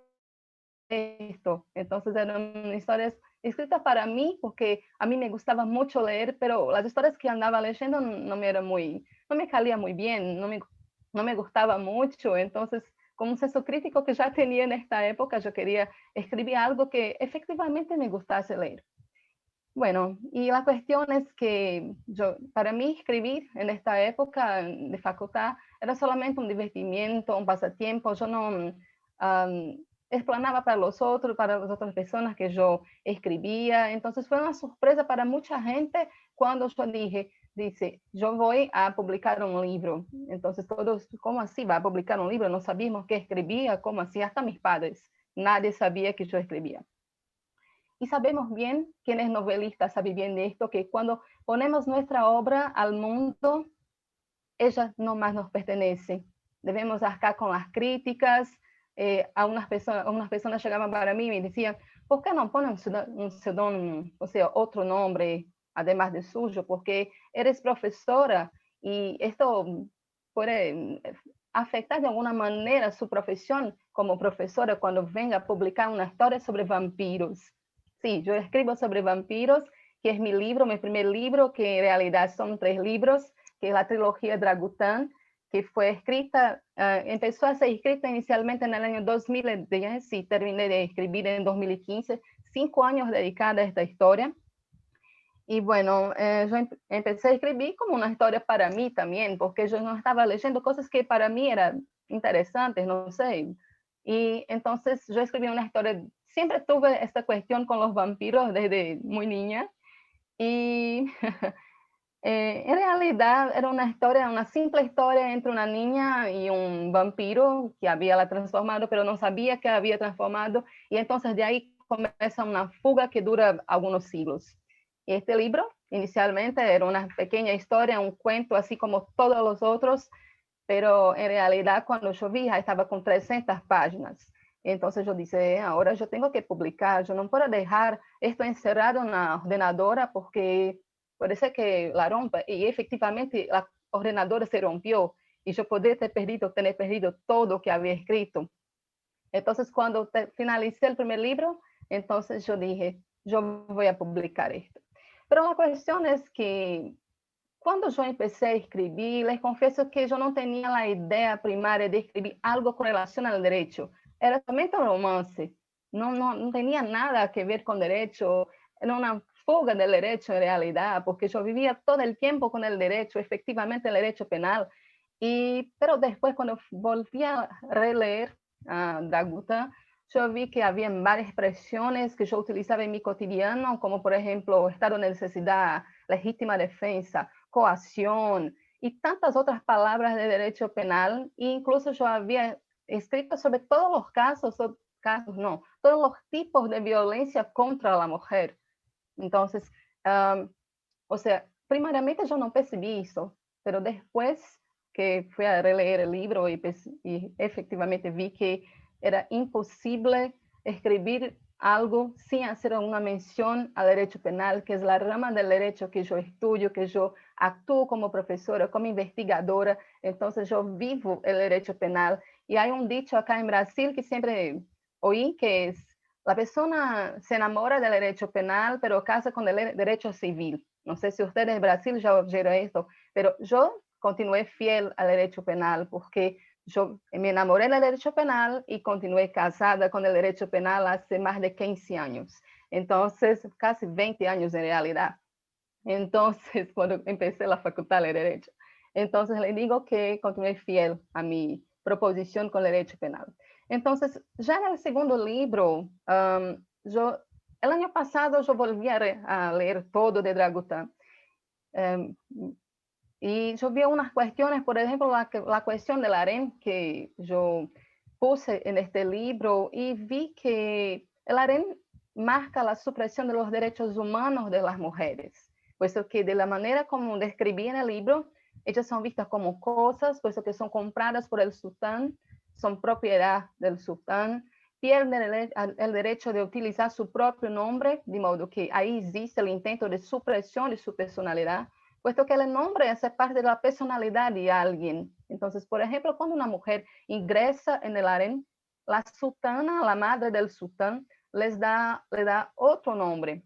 esto. Entonces eran historias escritas para mí, porque a mí me gustaba mucho leer, pero las historias que andaba leyendo no me calía muy bien, no me gustaba mucho. Entonces, con un senso crítico que ya tenía en esta época, yo quería escribir algo que efectivamente me gustase leer. Bueno, y la cuestión es que para mí escribir en esta época de facultad era solamente un divertimiento, un pasatiempo. Yo no explanaba para las otras personas que yo escribía. Entonces fue una sorpresa para mucha gente cuando yo dice, yo voy a publicar un libro. Entonces todos, ¿cómo así va a publicar un libro? No sabíamos qué escribía, ¿cómo así? Hasta mis padres, nadie sabía que yo escribía. Y sabemos bien, quienes novelistas saben bien de esto, que cuando ponemos nuestra obra al mundo, ella no más nos pertenece. Debemos arcar con las críticas. Unas personas llegaban para mí y me decían, ¿por qué no ponen un seudónimo, o sea, otro nombre, además del suyo? Porque eres profesora y esto puede afectar de alguna manera su profesión como profesora cuando venga a publicar una historia sobre vampiros. Sí, yo escribo sobre vampiros, que es mi libro, mi primer libro, que en realidad son 3 libros, que es la trilogía Dragután, que fue escrita, empezó a ser escrita inicialmente en el año 2010 y terminé de escribir en 2015, 5 años dedicada a esta historia. Y bueno, yo empecé a escribir como una historia para mí también, porque yo no estaba leyendo cosas que para mí eran interesantes, no sé. Y entonces yo escribí una historia, siempre tuve esta cuestión con los vampiros desde muy niña. Y en realidad era una historia, una simple historia entre una niña y un vampiro que había la transformado, pero no sabía que había transformado. Y entonces de ahí comienza una fuga que dura algunos siglos. Este libro inicialmente era una pequeña historia, un cuento, así como todos los otros, pero en realidad cuando yo vi ya estaba con 300 páginas. Entonces yo dije, ahora yo tengo que publicar, yo no puedo dejar esto encerrado en la ordenadora porque puede ser que la rompa. Y efectivamente la ordenadora se rompió y yo podría tener perdido todo lo que había escrito. Entonces cuando finalicé el primer libro, entonces yo dije, yo voy a publicar esto. Pero la cuestión es que cuando yo empecé a escribir, les confieso que yo no tenía la idea primaria de escribir algo con relación al derecho. Era solamente un romance. No tenía nada que ver con derecho. Era una fuga del derecho en realidad, porque yo vivía todo el tiempo con el derecho, efectivamente el derecho penal. Pero después, cuando volví a releer a Dragután, yo vi que había varias expresiones que yo utilizaba en mi cotidiano, como por ejemplo, estado de necesidad, legítima defensa, coacción y tantas otras palabras de derecho penal. E incluso yo había escrito sobre todos los casos casos, no, todos los tipos de violencia contra la mujer. Entonces, o sea, primariamente yo no percibí eso, pero después que fui a releer el libro y efectivamente vi que era imposible escribir algo sin hacer una mención al derecho penal, que es la rama del derecho que yo estudio, que yo actúo como profesora, como investigadora, entonces yo vivo el derecho penal. Y hay un dicho acá en Brasil que siempre oí, que es, la persona se enamora del derecho penal, pero casa con el derecho civil. No sé si ustedes en Brasil ya oyeron esto, pero yo continué fiel al derecho penal porque yo me enamoré del derecho penal y continué casada con el derecho penal hace más de 15 años. Entonces, casi 20 años en realidad. Entonces, cuando empecé la facultad de Derecho. Entonces, le digo que continué fiel a mi proposición con el derecho penal. Entonces, ya en el segundo libro, el año pasado yo volví a leer todo de Dragutin. Y yo vi unas cuestiones, por ejemplo, la cuestión del harén que yo puse en este libro y vi que el harén marca la supresión de los derechos humanos de las mujeres, puesto que de la manera como describí en el libro, ellas son vistas como cosas, puesto que son compradas por el sultán, son propiedad del sultán, pierden el derecho de utilizar su propio nombre, de modo que ahí existe el intento de supresión de su personalidad, puesto que el nombre hace parte de la personalidad de alguien. Entonces, por ejemplo, cuando una mujer ingresa en el harén, la sultana, la madre del sultán, le da otro nombre.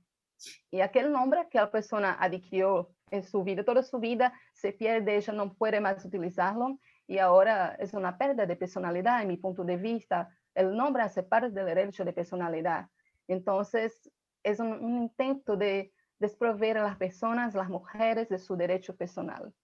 Y aquel nombre que la persona adquirió en su vida, toda su vida, se pierde, ella no puede más utilizarlo. Y ahora es una pérdida de personalidad, en mi punto de vista. El nombre hace parte del derecho de personalidad. Entonces, es un intento de desprover a las personas, las mujeres, de su derecho personal.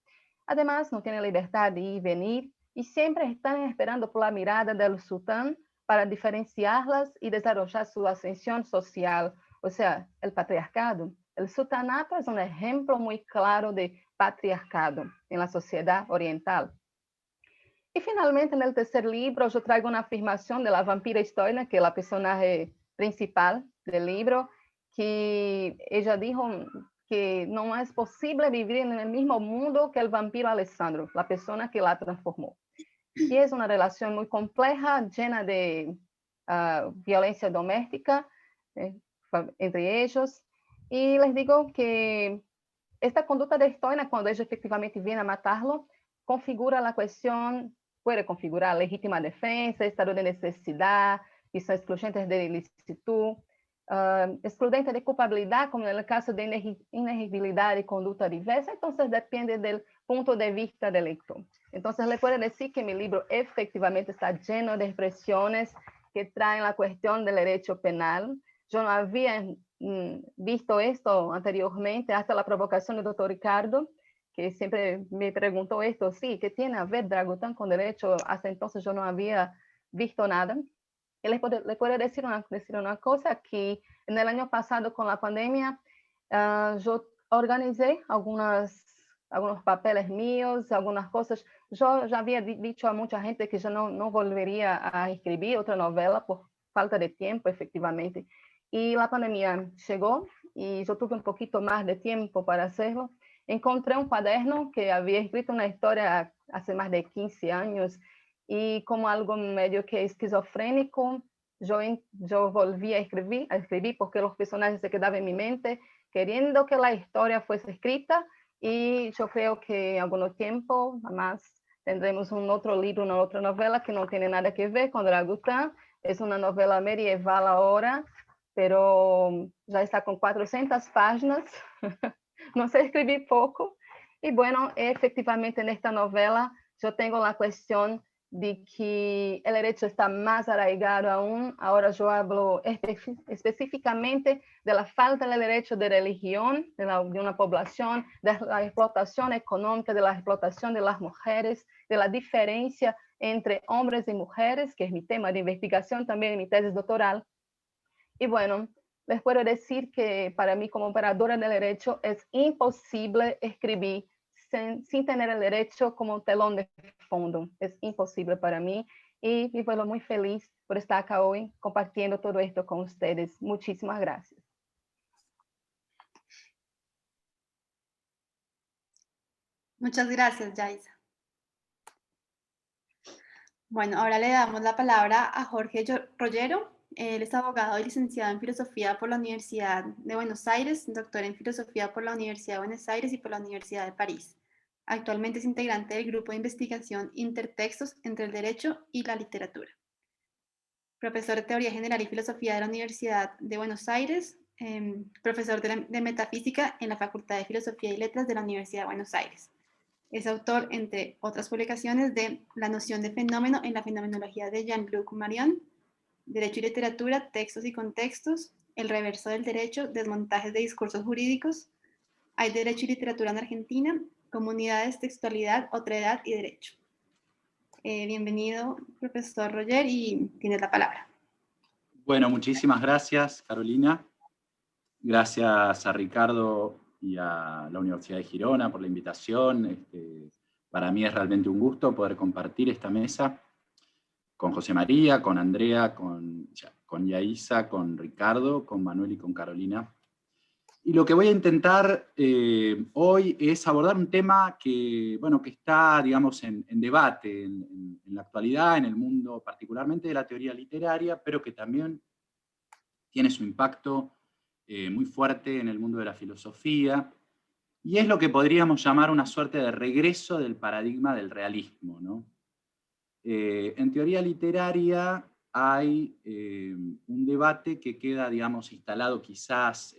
Además, no tienen libertad de ir y venir y siempre están esperando por la mirada del sultán para diferenciarlas y desarrollar su ascensión social, o sea, el patriarcado. El sultanato es un ejemplo muy claro de patriarcado en la sociedad oriental. Y finalmente, en el tercer libro, yo traigo una afirmación de la vampira Stoina, que es la personaje principal del libro, que ella dijo que no es posible vivir en el mismo mundo que el vampiro Alessandro, la persona que la transformó. Y es una relación muy compleja, llena de violencia doméstica entre ellos. Y les digo que esta conducta de Stoina, cuando ella efectivamente viene a matarlo, configura la cuestión, puede configurar legítima defensa, estado de necesidad, que son excluyentes de ilicitud, excludente de culpabilidad, como en el caso de inegibilidad y conducta diversa, entonces depende del punto de vista del lector. Entonces le puedo decir que mi libro efectivamente está lleno de expresiones que traen la cuestión del derecho penal. Yo no había visto esto anteriormente, hasta la provocación del doctor Ricardo, que siempre me preguntó esto, sí, ¿qué tiene a ver Dragutin con derecho? Hasta entonces yo no había visto nada. Y le puedo decir una cosa, que en el año pasado con la pandemia, yo organicé algunos papeles míos, algunas cosas. Yo ya había dicho a mucha gente que yo no volvería a escribir otra novela por falta de tiempo, efectivamente. Y la pandemia llegó y yo tuve un poquito más de tiempo para hacerlo. Encontré un cuaderno que había escrito una historia hace más de 15 años y como algo medio que esquizofrénico, yo volví a escribir porque los personajes se quedaban en mi mente, queriendo que la historia fuese escrita, y yo creo que en algún tiempo más tendremos un otro libro, una otra novela que no tiene nada que ver con Dragutin. Es una novela medieval ahora, pero ya está con 400 páginas. No sé escribir poco. Y bueno, efectivamente en esta novela yo tengo la cuestión de que el derecho está más arraigado aún. Ahora yo hablo específicamente de la falta de derecho de religión de una población, de la explotación económica, de la explotación de las mujeres, de la diferencia entre hombres y mujeres, que es mi tema de investigación también en mi tesis doctoral. Y bueno, les puedo decir que para mí como operadora del derecho es imposible escribir sin tener el derecho como telón de fondo. Es imposible para mí. y me vuelvo muy feliz por estar acá hoy compartiendo todo esto con ustedes. Muchísimas gracias.
Muchas gracias, Yaisa. Bueno, ahora le damos la palabra a Jorge Rollero. Él es abogado y licenciado en Filosofía por la Universidad de Buenos Aires, doctor en Filosofía por la Universidad de Buenos Aires y por la Universidad de París. Actualmente es integrante del grupo de investigación Intertextos entre el Derecho y la Literatura. Profesor de Teoría General y Filosofía de la Universidad de Buenos Aires, profesor de Metafísica en la Facultad de Filosofía y Letras de la Universidad de Buenos Aires. Es autor, entre otras publicaciones, de La noción de fenómeno en la fenomenología de Jean-Luc Marion, Derecho y Literatura, Textos y Contextos, El reverso del derecho, Desmontajes de discursos jurídicos, Hay derecho y literatura en Argentina, Comunidades, textualidad, otredad y derecho. Bienvenido, profesor Roger, y tienes la palabra.
Bueno, muchísimas gracias, Carolina. Gracias a Ricardo y a la Universidad de Girona por la invitación. Para mí es realmente un gusto poder compartir esta mesa con José María, con Andrea, con Yaisa, con Ricardo, con Manuel y con Carolina. Y lo que voy a intentar hoy es abordar un tema que, bueno, que está, digamos, en debate en la actualidad, en el mundo particularmente de la teoría literaria, pero que también tiene su impacto muy fuerte en el mundo de la filosofía, y es lo que podríamos llamar una suerte de regreso del paradigma del realismo, ¿no? En teoría literaria hay un debate que queda, digamos, instalado quizás,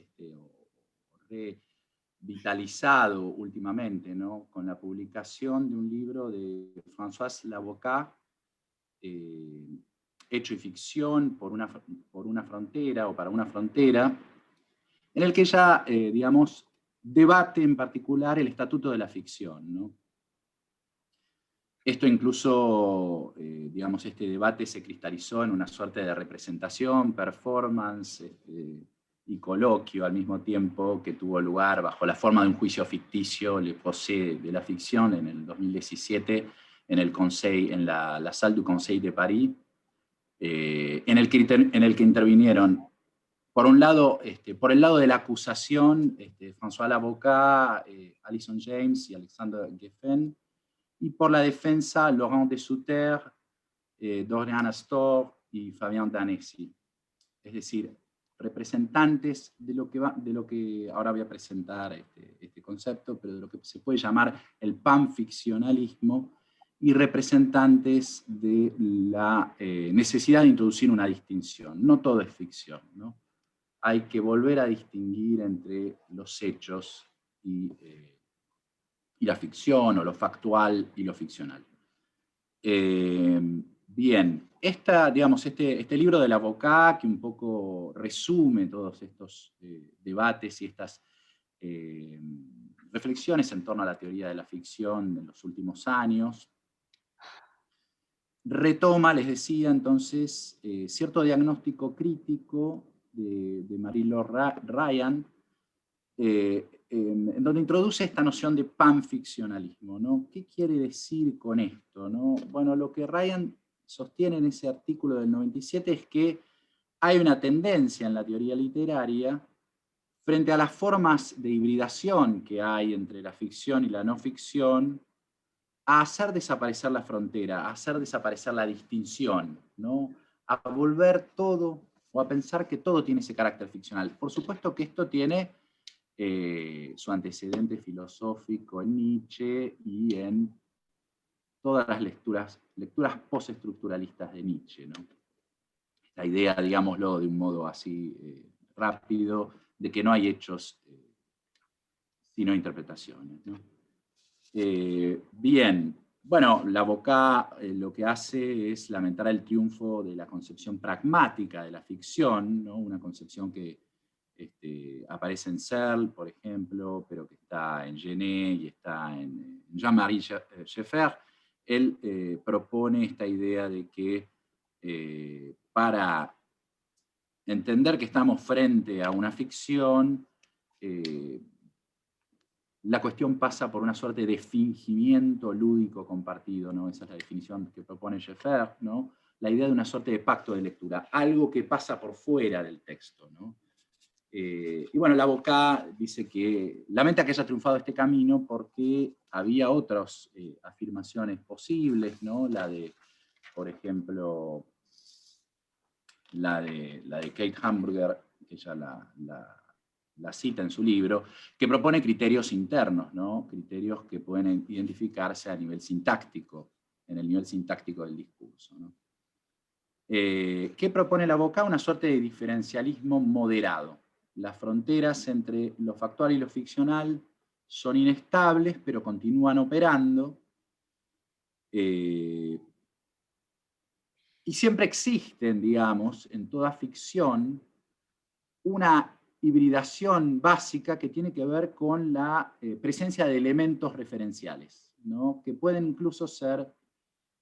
revitalizado últimamente, ¿no? Con la publicación de un libro de Françoise Laboca, Hecho y ficción por una frontera o para una frontera, en el que ella, digamos, debate en particular el estatuto de la ficción, ¿no? Esto incluso, digamos, este debate se cristalizó en una suerte de representación, performance y coloquio al mismo tiempo, que tuvo lugar bajo la forma de un juicio ficticio, Le Procès de la Ficción, en el 2017, en la Salle du Conseil de París, en el que intervinieron, por un lado, por el lado de la acusación, François Laboca, Alison James y Alexander Geffen, y por la defensa, Laurent de Sutter, Dorian Astor y Fabien Danesi. Es decir, representantes de lo que ahora voy a presentar este concepto, pero de lo que se puede llamar el panficcionalismo, y representantes de la necesidad de introducir una distinción. No todo es ficción, ¿no? Hay que volver a distinguir entre los hechos y la ficción, o lo factual y lo ficcional. Bien, este libro de Laboca, que un poco resume todos estos debates y estas reflexiones en torno a la teoría de la ficción en los últimos años, retoma, les decía entonces, cierto diagnóstico crítico de Marie-Laure Ryan, en donde introduce esta noción de panficcionalismo, ¿no? ¿Qué quiere decir con esto, no? Bueno, lo que Ryan sostiene en ese artículo del 97 es que hay una tendencia en la teoría literaria, frente a las formas de hibridación que hay entre la ficción y la no ficción, a hacer desaparecer la frontera, a hacer desaparecer la distinción, ¿no? A volver todo, o a pensar que todo tiene ese carácter ficcional. Por supuesto que esto tiene su antecedente filosófico en Nietzsche y en todas las lecturas postestructuralistas de Nietzsche, ¿no? Esta idea, digámoslo de un modo así rápido, de que no hay hechos sino interpretaciones, ¿no? Bien, bueno, Laboca lo que hace es lamentar el triunfo de la concepción pragmática de la ficción, ¿no? Una concepción que aparece en Searle, por ejemplo, pero que está en Genet y está en Jean-Marie Schaeffer. Él propone esta idea de que para entender que estamos frente a una ficción, la cuestión pasa por una suerte de fingimiento lúdico compartido, ¿no? Esa es la definición que propone Schaeffer, ¿no? La idea de una suerte de pacto de lectura, algo que pasa por fuera del texto, ¿no? Y bueno, Laboca dice que lamenta que haya triunfado este camino porque había otras afirmaciones posibles, ¿no? La de, por ejemplo, la de Kate Hamburger, que ella la cita en su libro, que propone criterios internos, ¿no? Criterios que pueden identificarse a nivel sintáctico, en el nivel sintáctico del discurso, ¿no? ¿Qué propone Laboca? Una suerte de diferencialismo moderado. Las fronteras entre lo factual y lo ficcional son inestables, pero continúan operando. Y siempre existen, digamos, en toda ficción, una hibridación básica que tiene que ver con la presencia de elementos referenciales, ¿no? Que pueden incluso ser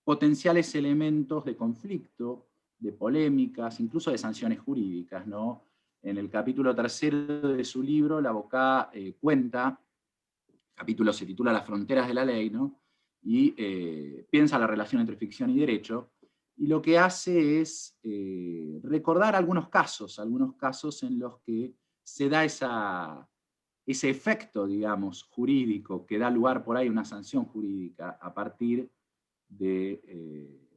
potenciales elementos de conflicto, de polémicas, incluso de sanciones jurídicas, ¿no? En el capítulo 3 de su libro, Laboca cuenta, el capítulo se titula Las fronteras de la ley, ¿no? Y piensa la relación entre ficción y derecho, y lo que hace es recordar algunos casos en los que se da ese efecto, digamos, jurídico, que da lugar por ahí a una sanción jurídica a partir de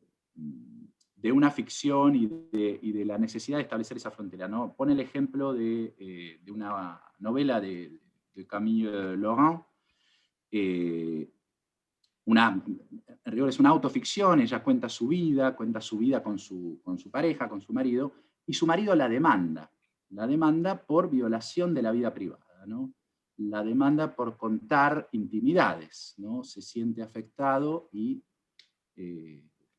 una ficción y de la necesidad de establecer esa frontera, ¿no? Pone el ejemplo de una novela de Camille Laurent, en rigor es una autoficción. Ella cuenta su vida con su pareja, con su marido, y su marido la demanda por violación de la vida privada, ¿no? La demanda por contar intimidades, ¿no? Se siente afectado y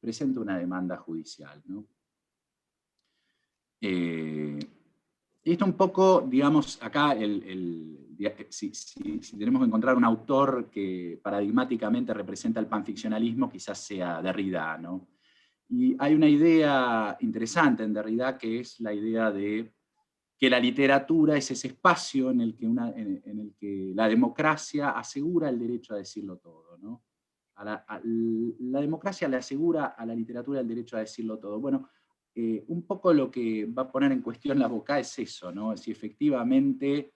presenta una demanda judicial, ¿no? Esto un poco, digamos, acá si tenemos que encontrar un autor que paradigmáticamente representa el panficcionalismo, quizás sea Derrida, ¿no? Y hay una idea interesante en Derrida, que es la idea de que la literatura es ese espacio en el que la democracia asegura el derecho a decirlo todo, ¿no? La democracia le asegura a la literatura el derecho a decirlo todo. Bueno, un poco lo que va a poner en cuestión Laboca es eso, ¿no? Si efectivamente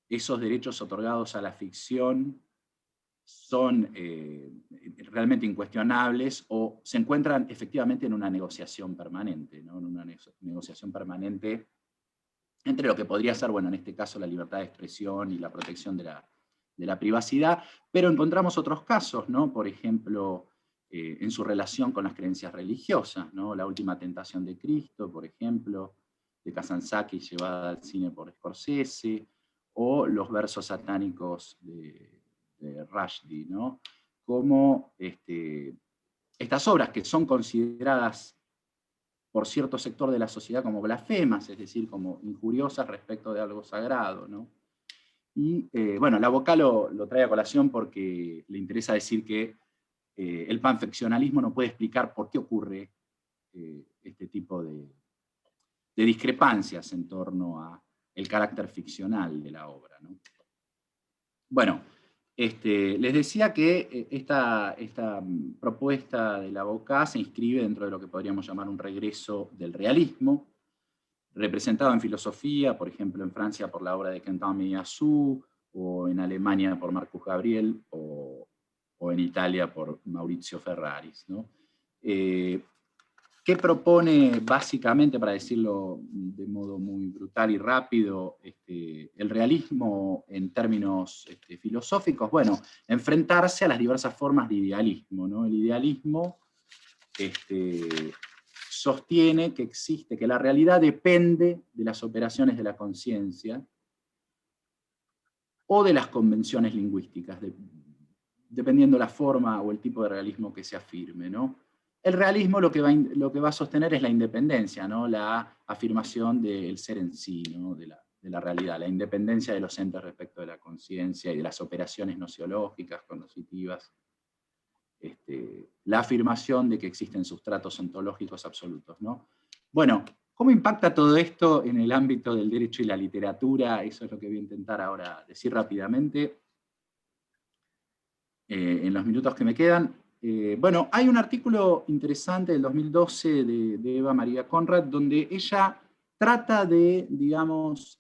esos derechos otorgados a la ficción son realmente incuestionables o se encuentran efectivamente en una negociación permanente, ¿no? En una negociación permanente entre lo que podría ser, bueno, en este caso la libertad de expresión y la protección de la privacidad, pero encontramos otros casos, ¿no? Por ejemplo, en su relación con las creencias religiosas, ¿no? La última tentación de Cristo, por ejemplo, de Kazantzakis llevada al cine por Scorsese, o los versos satánicos de Rushdie, ¿no? Como estas obras que son consideradas por cierto sector de la sociedad como blasfemas, es decir, como injuriosas respecto de algo sagrado, ¿no? Y bueno, Laboca lo trae a colación porque le interesa decir que el panficcionalismo no puede explicar por qué ocurre este tipo de discrepancias en torno al carácter ficcional de la obra, ¿no? Bueno, les decía que esta propuesta de Laboca se inscribe dentro de lo que podríamos llamar un regreso del realismo, representado en filosofía, por ejemplo en Francia por la obra de Quentin Meillassoux, o en Alemania por Marcus Gabriel, o en Italia por Maurizio Ferraris, ¿no? ¿Qué propone básicamente, para decirlo de modo muy brutal y rápido, el realismo en términos filosóficos? Bueno, enfrentarse a las diversas formas de idealismo, ¿no? El idealismo sostiene que la realidad depende de las operaciones de la conciencia o de las convenciones lingüísticas, dependiendo la forma o el tipo de realismo que se afirme, ¿no? El realismo lo que va a sostener es la independencia, ¿no? La afirmación del ser en sí, ¿no? de la realidad, la independencia de los entes respecto de la conciencia y de las operaciones nociológicas, cognitivas, la afirmación de que existen sustratos ontológicos absolutos, ¿no? Bueno, ¿Cómo impacta todo esto en el ámbito del derecho y la literatura? Eso es lo que voy a intentar ahora decir rápidamente, en los minutos que me quedan. Bueno, hay un artículo interesante del 2012 de Eva María Conrad, donde ella trata de, digamos,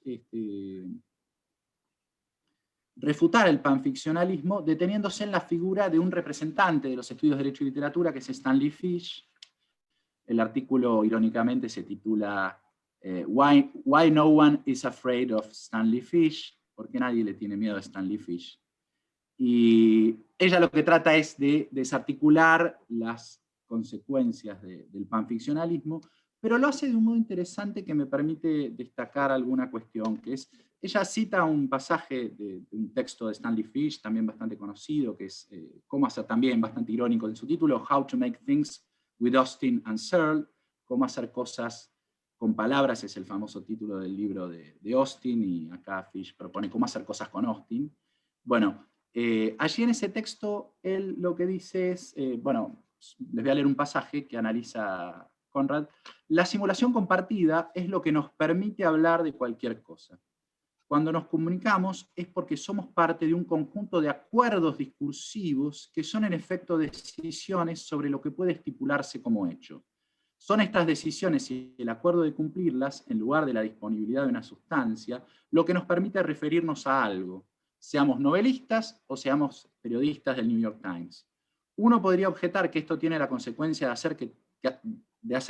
refutar el panficcionalismo deteniéndose en la figura de un representante de los estudios de Derecho y Literatura, que es Stanley Fish. El artículo, irónicamente, se titula Why no one is afraid of Stanley Fish, ¿por qué nadie le tiene miedo a Stanley Fish? Y ella lo que trata es de desarticular las consecuencias del panficcionalismo, pero lo hace de un modo interesante que me permite destacar alguna cuestión, que es, ella cita un pasaje de un texto de Stanley Fish, también bastante conocido, que es, cómo hacer, también bastante irónico en su título, How to Make Things with Austin and Searle, cómo hacer cosas con palabras, es el famoso título del libro de Austin, y acá Fish propone cómo hacer cosas con Austin. Bueno, allí en ese texto, él lo que dice es, bueno, les voy a leer un pasaje que analiza Conrad. La simulación compartida es lo que nos permite hablar de cualquier cosa. Cuando nos comunicamos es porque somos parte de un conjunto de acuerdos discursivos que son en efecto decisiones sobre lo que puede estipularse como hecho. Son estas decisiones y el acuerdo de cumplirlas, en lugar de la disponibilidad de una sustancia, lo que nos permite referirnos a algo, seamos novelistas o seamos periodistas del New York Times. Uno podría objetar que esto tiene la consecuencia de hacer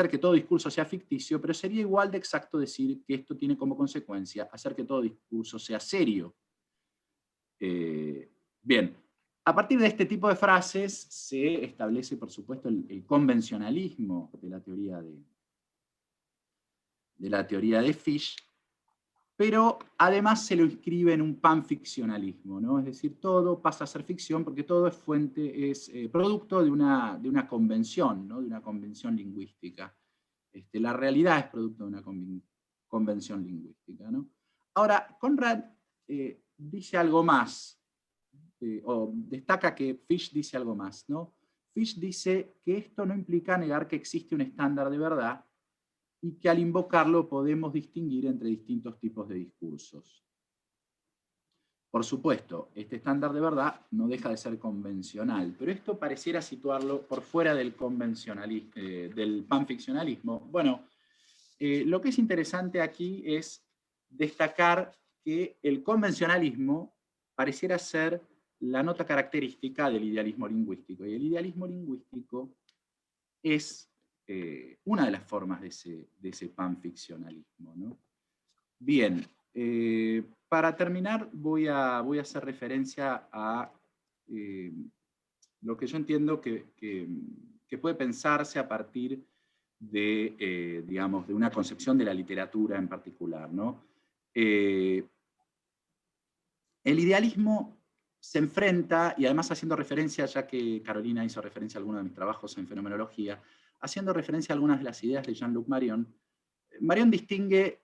que todo discurso sea ficticio, pero sería igual de exacto decir que esto tiene como consecuencia hacer que todo discurso sea serio. Bien, a partir de este tipo de frases se establece, por supuesto, el convencionalismo de la teoría de Fish, pero además se lo inscribe en un panficcionalismo, ¿no? Es decir, todo pasa a ser ficción porque todo es producto de una convención, ¿no? De una convención lingüística. La realidad es producto de una convención lingüística, ¿no? Ahora, Conrad dice algo más, o destaca que Fish dice algo más, ¿no? Fish dice que esto no implica negar que existe un estándar de verdad, y que al invocarlo podemos distinguir entre distintos tipos de discursos. Por supuesto, este estándar de verdad no deja de ser convencional, pero esto pareciera situarlo por fuera del panficcionalismo. Bueno, lo que es interesante aquí es destacar que el convencionalismo pareciera ser la nota característica del idealismo lingüístico, y el idealismo lingüístico es una de las formas de ese panficcionalismo, ¿no? Bien, para terminar voy a hacer referencia a lo que yo entiendo que puede pensarse a partir de, digamos, de una concepción de la literatura en particular, ¿no? El idealismo se enfrenta, y además haciendo referencia, ya que Carolina hizo referencia a algunos de mis trabajos en fenomenología, haciendo referencia a algunas de las ideas de Jean-Luc Marion, Marion distingue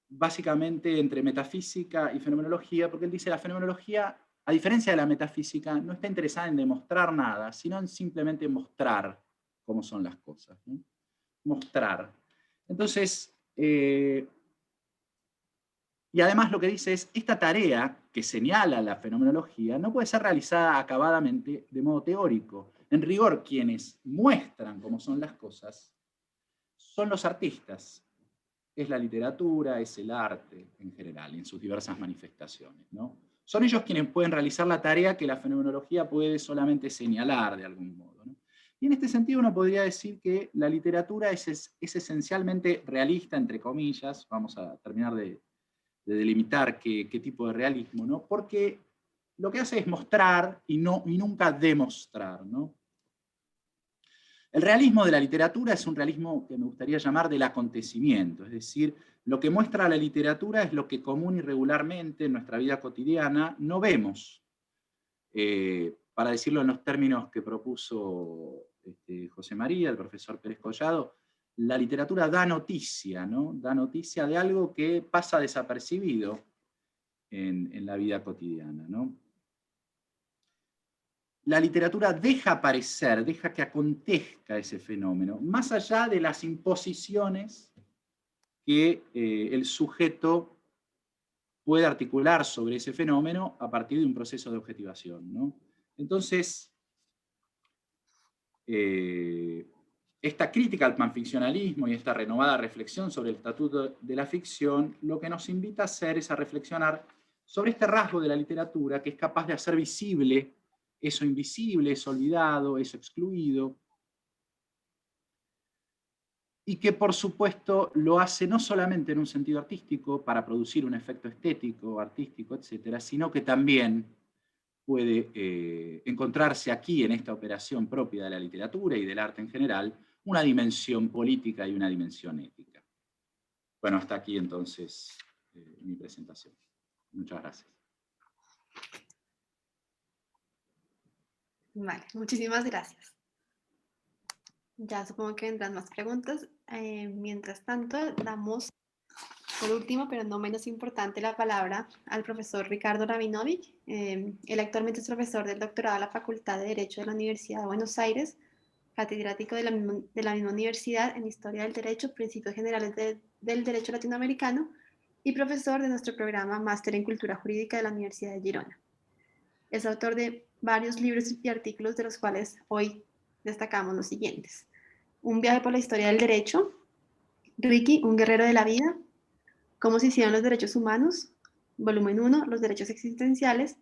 básicamente entre metafísica y fenomenología, porque él dice que la fenomenología, a diferencia de la metafísica, no está interesada en demostrar nada, sino en simplemente mostrar cómo son las cosas, ¿no? Mostrar. Entonces, y además lo que dice es, esta tarea que señala la fenomenología no puede ser realizada acabadamente de modo teórico. En rigor, quienes muestran cómo son las cosas son los artistas. Es la literatura, es el arte en general, en sus diversas manifestaciones, ¿no? Son ellos quienes pueden realizar la tarea que la fenomenología puede solamente señalar de algún modo, ¿no? Y en este sentido uno podría decir que la literatura es esencialmente realista, entre comillas. Vamos a terminar de delimitar qué tipo de realismo, ¿no? Porque lo que hace es mostrar y nunca demostrar, ¿no? El realismo de la literatura es un realismo que me gustaría llamar del acontecimiento, es decir, lo que muestra la literatura es lo que común y regularmente en nuestra vida cotidiana no vemos. Para decirlo en los términos que propuso José María, el profesor Pérez Collado, la literatura da noticia, ¿no? Da noticia de algo que pasa desapercibido en la vida cotidiana, ¿no? La literatura deja aparecer, deja que acontezca ese fenómeno, más allá de las imposiciones que el sujeto puede articular sobre ese fenómeno a partir de un proceso de objetivación, ¿no? Entonces, esta crítica al panficcionalismo y esta renovada reflexión sobre el estatuto de la ficción, lo que nos invita a hacer es a reflexionar sobre este rasgo de la literatura que es capaz de hacer visible eso invisible, eso olvidado, eso excluido, y que por supuesto lo hace no solamente en un sentido artístico, para producir un efecto estético, artístico, etcétera, sino que también puede encontrarse aquí, en esta operación propia de la literatura y del arte en general, una dimensión política y una dimensión ética. Bueno, hasta aquí entonces mi presentación. Muchas gracias.
Vale, muchísimas gracias. Ya supongo que vendrán más preguntas. Mientras tanto, damos, por último, pero no menos importante, la palabra al profesor Ricardo Rabinovic. Él actualmente es profesor del doctorado de la Facultad de Derecho de la Universidad de Buenos Aires, catedrático de la misma universidad en Historia del Derecho, Principios Generales del Derecho Latinoamericano, y profesor de nuestro programa Máster en Cultura Jurídica de la Universidad de Girona. Es autor de varios libros y artículos, de los cuales hoy destacamos los siguientes: Un viaje por la historia del derecho, Ricky, un guerrero de la vida, Cómo se hicieron los derechos humanos, volumen 1, Los derechos existenciales,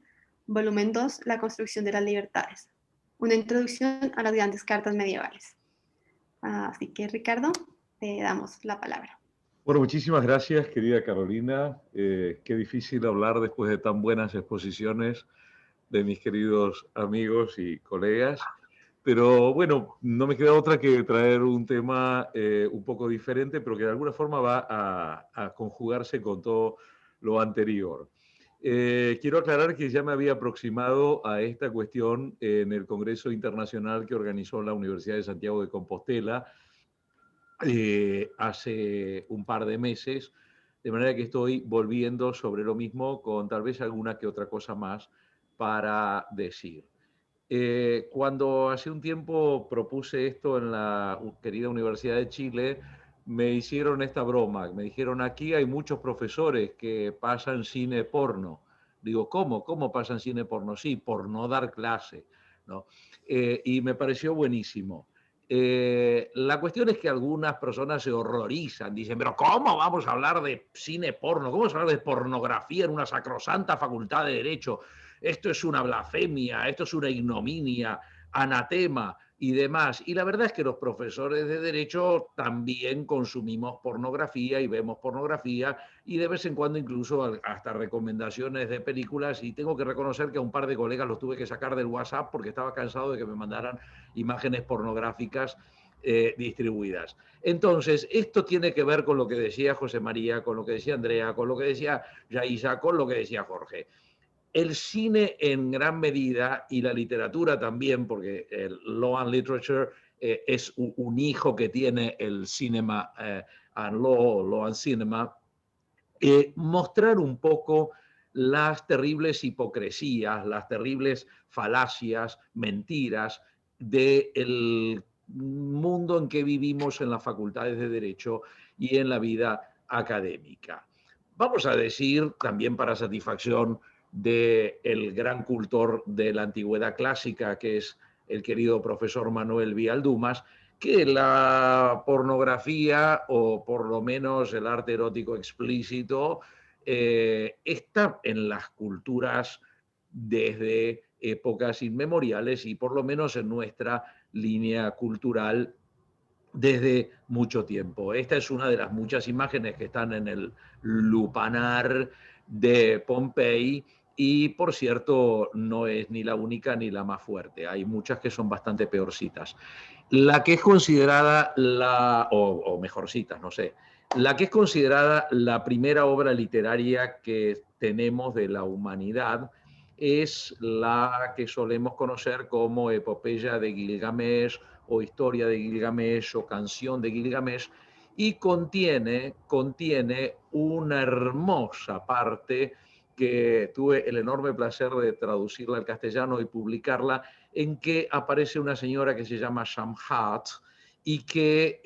volumen 2, La construcción de las libertades. Una introducción a las grandes cartas medievales. Así que, Ricardo, te damos la palabra.
Bueno, muchísimas gracias, querida Carolina. Qué difícil hablar después de tan buenas exposiciones de mis queridos amigos y colegas. Pero bueno, no me queda otra que traer un tema un poco diferente, pero que de alguna forma va a conjugarse con todo lo anterior. Quiero aclarar que ya me había aproximado a esta cuestión en el Congreso Internacional que organizó la Universidad de Santiago de Compostela hace un par de meses, de manera que estoy volviendo sobre lo mismo con tal vez alguna que otra cosa más para decir. Cuando hace un tiempo propuse esto en la querida Universidad de Chile, me hicieron esta broma. Me dijeron, aquí hay muchos profesores que pasan cine porno. Digo, ¿cómo? ¿Cómo pasan cine porno? Sí, por no dar clase, ¿no? Y me pareció buenísimo. La cuestión es que algunas personas se horrorizan, dicen, pero ¿cómo vamos a hablar de cine porno? ¿Cómo vamos a hablar de pornografía en una sacrosanta facultad de Derecho? Esto es una blasfemia, esto es una ignominia, anatema y demás. Y la verdad es que los profesores de Derecho también consumimos pornografía y vemos pornografía y de vez en cuando incluso hasta recomendaciones de películas, y tengo que reconocer que a un par de colegas los tuve que sacar del WhatsApp porque estaba cansado de que me mandaran imágenes pornográficas distribuidas. Entonces, esto tiene que ver con lo que decía José María, con lo que decía Andrea, con lo que decía Yaisa, con lo que decía Jorge. El cine en gran medida, y la literatura también, porque el Law and Literature es un hijo que tiene el Cinema and Law and Cinema, mostrar un poco las terribles hipocresías, las terribles falacias, mentiras del mundo en que vivimos en las facultades de Derecho y en la vida académica. Vamos a decir, también para satisfacción del gran cultor de la antigüedad clásica, que es el querido profesor Manuel Vialdumas, que la pornografía, o por lo menos el arte erótico explícito, está en las culturas desde épocas inmemoriales y por lo menos en nuestra línea cultural desde mucho tiempo. Esta es una de las muchas imágenes que están en el lupanar de Pompey y, por cierto, no es ni la única ni la más fuerte. Hay muchas que son bastante peorcitas. La que es considerada o mejorcitas, no sé, la que es considerada la primera obra literaria que tenemos de la humanidad es la que solemos conocer como Epopeya de Gilgamesh o Historia de Gilgamesh o Canción de Gilgamesh, y contiene una hermosa parte que tuve el enorme placer de traducirla al castellano y publicarla, en que aparece una señora que se llama Shamhat y que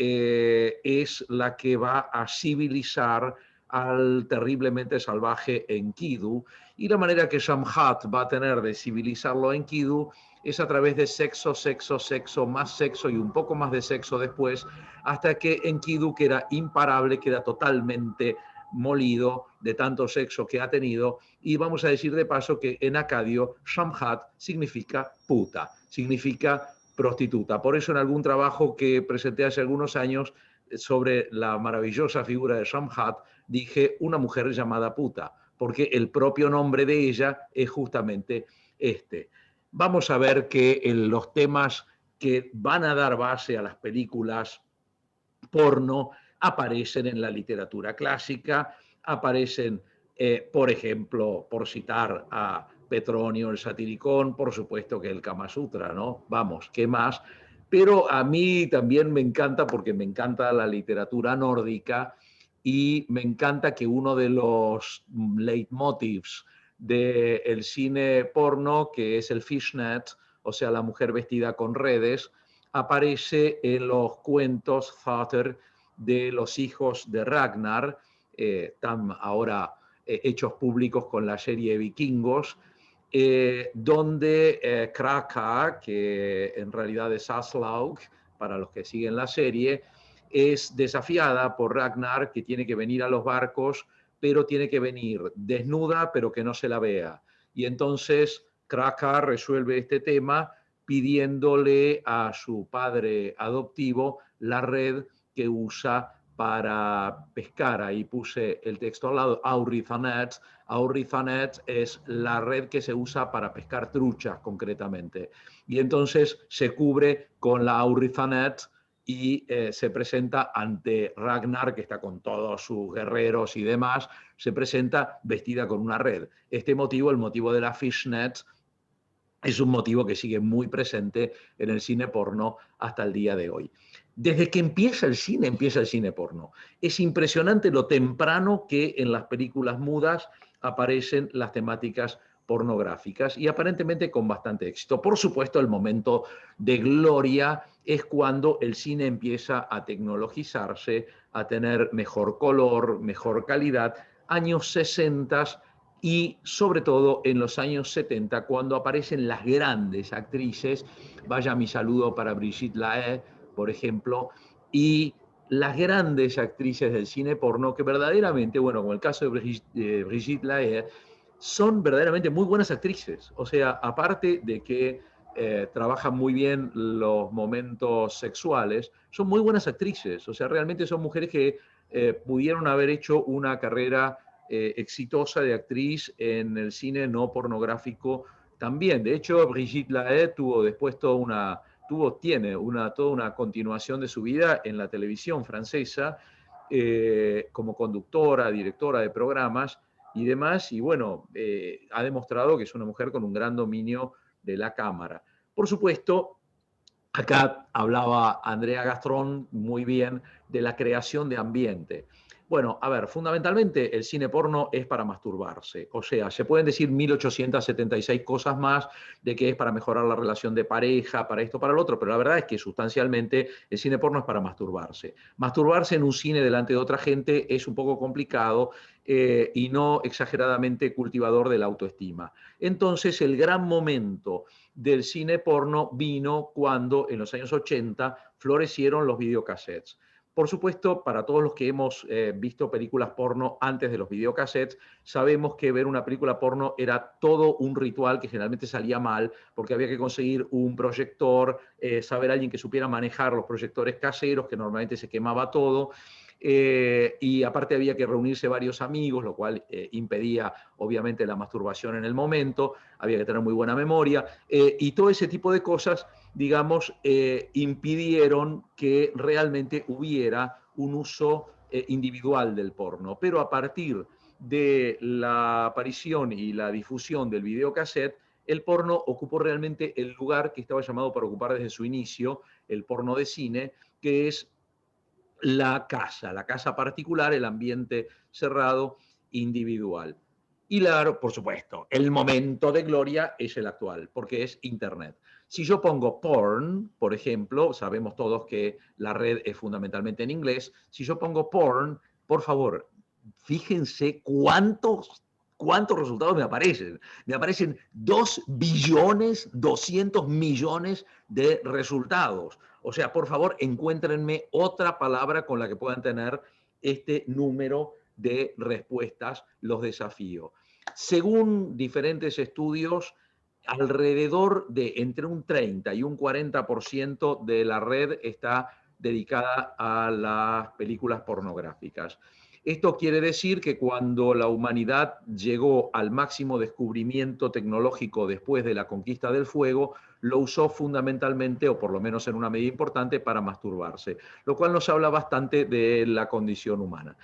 es la que va a civilizar al terriblemente salvaje Enkidu, y la manera que Shamhat va a tener de civilizarlo a Enkidu es a través de sexo, sexo, sexo, más sexo y un poco más de sexo después, hasta que Enkidu, que era imparable, queda totalmente molido de tanto sexo que ha tenido. Y vamos a decir de paso que en acadio Shamhat significa puta, significa prostituta. Por eso en algún trabajo que presenté hace algunos años sobre la maravillosa figura de Shamhat, dije una mujer llamada puta, porque el propio nombre de ella es justamente este. Vamos a ver que los temas que van a dar base a las películas porno aparecen en la literatura clásica, aparecen, por ejemplo, por citar a Petronio el Satiricón, por supuesto que el Kama Sutra, ¿no? Vamos, ¿qué más? Pero a mí también me encanta, porque me encanta la literatura nórdica, y me encanta que uno de los leitmotivs del cine porno, que es el fishnet, o sea, la mujer vestida con redes, aparece en los cuentos Father de los hijos de Ragnar, están ahora hechos públicos con la serie Vikingos, donde Kraka, que en realidad es Aslaug, para los que siguen la serie, es desafiada por Ragnar, que tiene que venir a los barcos, pero tiene que venir desnuda, pero que no se la vea. Y entonces Kraka resuelve este tema pidiéndole a su padre adoptivo la red que usa para pescar. Ahí puse el texto al lado, Aurrithanet. Aurrithanet es la red que se usa para pescar truchas concretamente. Y entonces se cubre con la Aurrithanet y se presenta ante Ragnar, que está con todos sus guerreros y demás, se presenta vestida con una red. Este motivo, el motivo de la fishnet, es un motivo que sigue muy presente en el cine porno hasta el día de hoy. Desde que empieza el cine porno. Es impresionante lo temprano que en las películas mudas aparecen las temáticas pornográficas, y aparentemente con bastante éxito. Por supuesto, el momento de gloria es cuando el cine empieza a tecnologizarse, a tener mejor color, mejor calidad, años 60 y sobre todo en los años 70, cuando aparecen las grandes actrices. Vaya mi saludo para Brigitte Lahaie, por ejemplo, y las grandes actrices del cine porno que verdaderamente, bueno, como el caso de Brigitte Lahaie, son verdaderamente muy buenas actrices. O sea, aparte de que trabajan muy bien los momentos sexuales, son muy buenas actrices. O sea, realmente son mujeres que pudieron haber hecho una carrera exitosa de actriz en el cine no pornográfico también. De hecho, Brigitte Lahaie tuvo después tiene toda una continuación de su vida en la televisión francesa, como conductora, directora de programas y demás, y bueno, ha demostrado que es una mujer con un gran dominio de la cámara. Por supuesto, acá hablaba Andrea Gastrón muy bien de la creación de ambiente. Bueno, a ver, fundamentalmente el cine porno es para masturbarse. O sea, se pueden decir 1876 cosas más de que es para mejorar la relación de pareja, para esto, para lo otro, pero la verdad es que sustancialmente el cine porno es para masturbarse. Masturbarse en un cine delante de otra gente es un poco complicado y no exageradamente cultivador de la autoestima. Entonces, el gran momento del cine porno vino cuando en los años 80 florecieron los videocassettes. Por supuesto, para todos los que hemos visto películas porno antes de los videocassettes, sabemos que ver una película porno era todo un ritual que generalmente salía mal, porque había que conseguir un proyector, saber a alguien que supiera manejar los proyectores caseros, que normalmente se quemaba todo. Y aparte había que reunirse varios amigos, lo cual impedía obviamente la masturbación en el momento, había que tener muy buena memoria, y todo ese tipo de cosas, digamos, impidieron que realmente hubiera un uso individual del porno. Pero a partir de la aparición y la difusión del videocassette, el porno ocupó realmente el lugar que estaba llamado para ocupar desde su inicio, el porno de cine, que es la casa particular, el ambiente cerrado, individual. Y claro, por supuesto, el momento de gloria es el actual, porque es Internet. Si yo pongo porn, por ejemplo, sabemos todos que la red es fundamentalmente en inglés. Si yo pongo porn, por favor, fíjense cuántos resultados me aparecen. Me aparecen 2.200.000.000 de resultados. O sea, por favor, encuéntrenme otra palabra con la que puedan tener este número de respuestas, los desafío. Según diferentes estudios, alrededor de entre un 30 y un 40% de la red está dedicada a las películas pornográficas. Esto quiere decir que cuando la humanidad llegó al máximo descubrimiento tecnológico después de la conquista del fuego, lo usó fundamentalmente, o por lo menos en una medida importante, para masturbarse, lo cual nos habla bastante de la condición humana.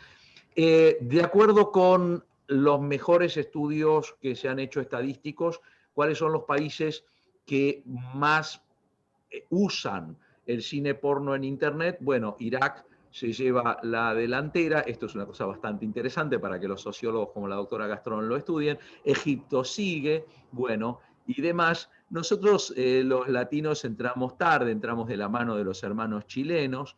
De acuerdo con los mejores estudios que se han hecho estadísticos, ¿cuáles son los países que más usan el cine porno en Internet? Bueno, Irak se lleva la delantera. Esto es una cosa bastante interesante para que los sociólogos como la doctora Gastrón lo estudien. Egipto sigue, bueno, y demás. Nosotros los latinos entramos tarde, entramos de la mano de los hermanos chilenos.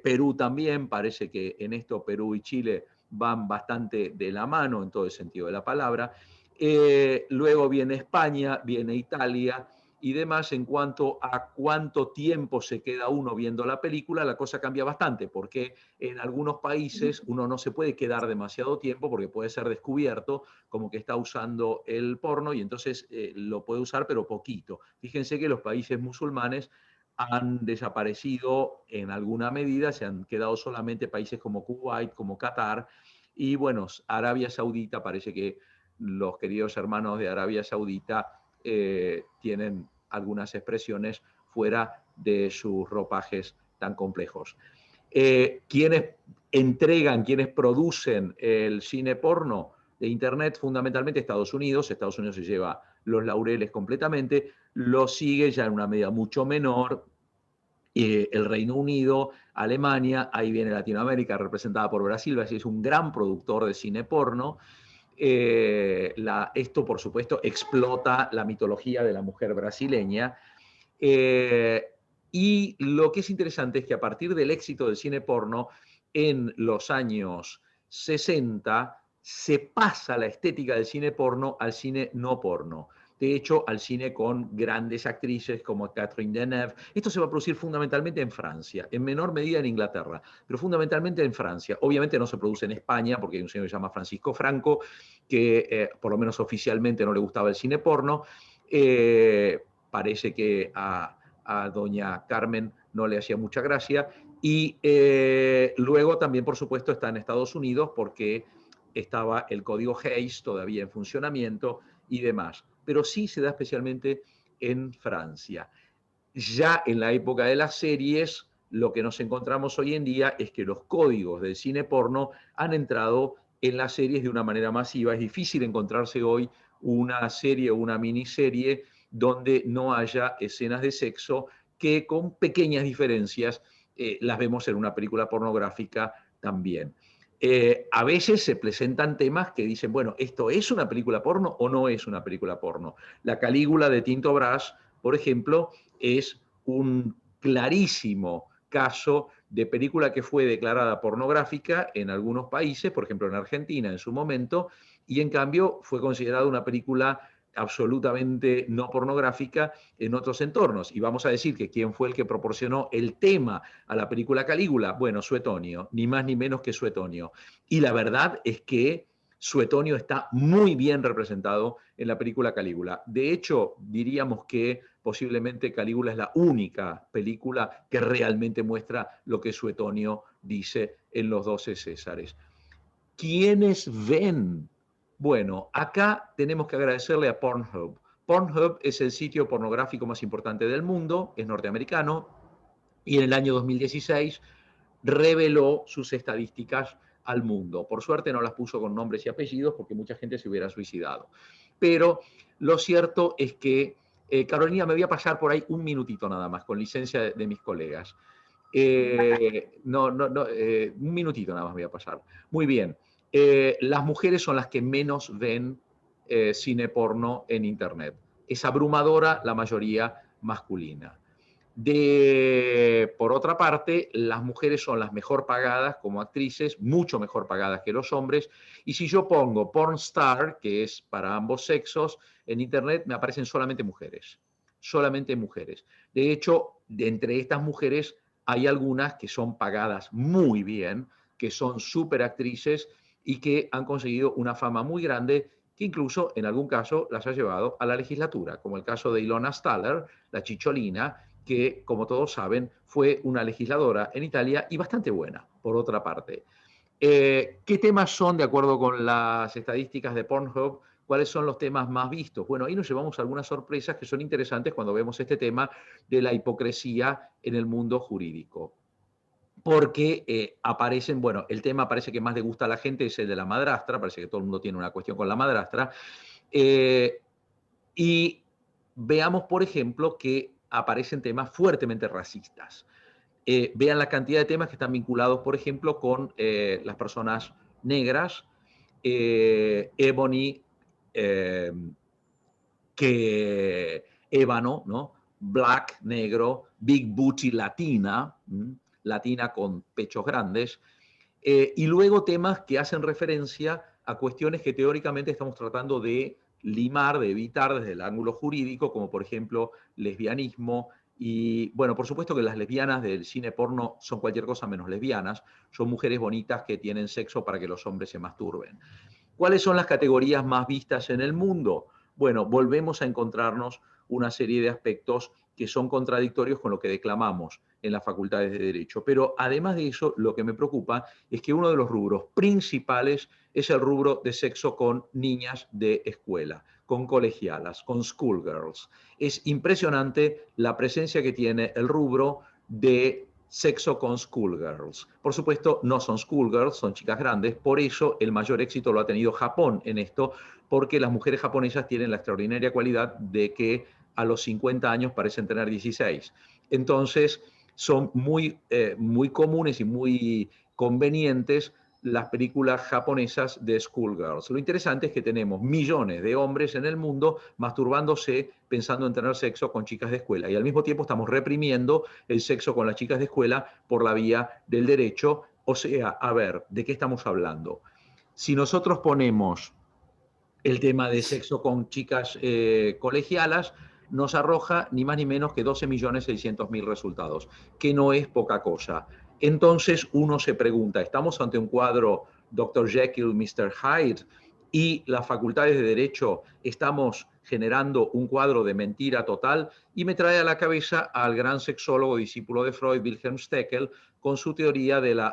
Perú también, parece que en esto Perú y Chile van bastante de la mano en todo el sentido de la palabra. Luego viene España, viene Italia y demás. En cuanto a cuánto tiempo se queda uno viendo la película, la cosa cambia bastante, porque en algunos países uno no se puede quedar demasiado tiempo porque puede ser descubierto como que está usando el porno y entonces lo puede usar pero poquito. Fíjense que los países musulmanes han desaparecido en alguna medida, se han quedado solamente países como Kuwait, como Qatar, y bueno, Arabia Saudita, parece que los queridos hermanos de Arabia Saudita tienen algunas expresiones fuera de sus ropajes tan complejos. ¿Quiénes entregan, quiénes producen el cine porno de Internet? Fundamentalmente Estados Unidos. Estados Unidos se lleva los laureles completamente, lo sigue ya en una medida mucho menor el Reino Unido, Alemania, ahí viene Latinoamérica representada por Brasil. Brasil es un gran productor de cine porno. Esto, por supuesto, explota la mitología de la mujer brasileña. Y lo que es interesante es que a partir del éxito del cine porno, en los años 60, se pasa la estética del cine porno al cine no porno. De hecho, al cine con grandes actrices como Catherine Deneuve. Esto se va a producir fundamentalmente en Francia, en menor medida en Inglaterra, pero fundamentalmente en Francia. Obviamente no se produce en España, porque hay un señor que se llama Francisco Franco, que por lo menos oficialmente no le gustaba el cine porno. Parece que a doña Carmen no le hacía mucha gracia. Y luego también, por supuesto, está en Estados Unidos, porque estaba el código Hays todavía en funcionamiento y demás. Pero sí se da especialmente en Francia. Ya en la época de las series, lo que nos encontramos hoy en día es que los códigos del cine porno han entrado en las series de una manera masiva. Es difícil encontrarse hoy una serie o una miniserie donde no haya escenas de sexo que con pequeñas diferencias las vemos en una película pornográfica también. A veces se presentan temas que dicen, bueno, ¿esto es una película porno o no es una película porno? La Calígula de Tinto Brass, por ejemplo, es un clarísimo caso de película que fue declarada pornográfica en algunos países, por ejemplo en Argentina en su momento, y en cambio fue considerada una película absolutamente no pornográfica en otros entornos. Y vamos a decir que ¿quién fue el que proporcionó el tema a la película Calígula? Bueno, Suetonio, ni más ni menos que Suetonio. Y la verdad es que Suetonio está muy bien representado en la película Calígula. De hecho, diríamos que posiblemente Calígula es la única película que realmente muestra lo que Suetonio dice en Los 12 Césares. ¿Quiénes ven? Bueno, acá tenemos que agradecerle a Pornhub. Pornhub es el sitio pornográfico más importante del mundo, es norteamericano, y en el año 2016 reveló sus estadísticas al mundo. Por suerte no las puso con nombres y apellidos porque mucha gente se hubiera suicidado. Pero lo cierto es que, Carolina, me voy a pasar por ahí un minutito nada más, con licencia de mis colegas. Un minutito nada más voy a pasar. Muy bien. Las mujeres son las que menos ven cine porno en Internet. Es abrumadora la mayoría masculina. Por otra parte, las mujeres son las mejor pagadas como actrices, mucho mejor pagadas que los hombres, y si yo pongo porn star, que es para ambos sexos, en internet me aparecen solamente mujeres, solamente mujeres. De hecho, de entre estas mujeres hay algunas que son pagadas muy bien, que son súper actrices y que han conseguido una fama muy grande, que incluso en algún caso las ha llevado a la legislatura, como el caso de Ilona Staller, la chicholina, que, como todos saben, fue una legisladora en Italia y bastante buena, por otra parte. ¿Qué temas son, de acuerdo con las estadísticas de Pornhub, cuáles son los temas más vistos? Bueno, ahí nos llevamos algunas sorpresas que son interesantes cuando vemos este tema de la hipocresía en el mundo jurídico. Porque aparecen, bueno, el tema parece que más le gusta a la gente es el de la madrastra, parece que todo el mundo tiene una cuestión con la madrastra, y veamos, por ejemplo, que aparecen temas fuertemente racistas. Vean la cantidad de temas que están vinculados, por ejemplo, con las personas negras, Ebony, ébano, ¿no? Black, negro, big booty, latina, latina con pechos grandes, y luego temas que hacen referencia a cuestiones que teóricamente estamos tratando de limar, de evitar desde el ángulo jurídico, como por ejemplo lesbianismo. Y bueno, por supuesto que las lesbianas del cine porno son cualquier cosa menos lesbianas, son mujeres bonitas que tienen sexo para que los hombres se masturben. ¿Cuáles son las categorías más vistas en el mundo? Bueno, volvemos a encontrarnos una serie de aspectos que son contradictorios con lo que declamamos en las facultades de Derecho. Pero además de eso, lo que me preocupa es que uno de los rubros principales es el rubro de sexo con niñas de escuela, con colegialas, con schoolgirls. Es impresionante la presencia que tiene el rubro de sexo con schoolgirls. Por supuesto, no son schoolgirls, son chicas grandes, por eso el mayor éxito lo ha tenido Japón en esto, porque las mujeres japonesas tienen la extraordinaria cualidad de que a los 50 años parecen tener 16. Entonces, son muy comunes y muy convenientes las películas japonesas de schoolgirls. Lo interesante es que tenemos millones de hombres en el mundo masturbándose pensando en tener sexo con chicas de escuela y al mismo tiempo estamos reprimiendo el sexo con las chicas de escuela por la vía del derecho. O sea, a ver, ¿de qué estamos hablando? Si nosotros ponemos el tema de sexo con chicas colegialas, nos arroja ni más ni menos que 12.600.000 resultados, que no es poca cosa. Entonces uno se pregunta, ¿estamos ante un cuadro Dr. Jekyll, Mr. Hyde? Y las facultades de Derecho estamos generando un cuadro de mentira total, y me trae a la cabeza al gran sexólogo discípulo de Freud, Wilhelm Steckel, con su teoría de la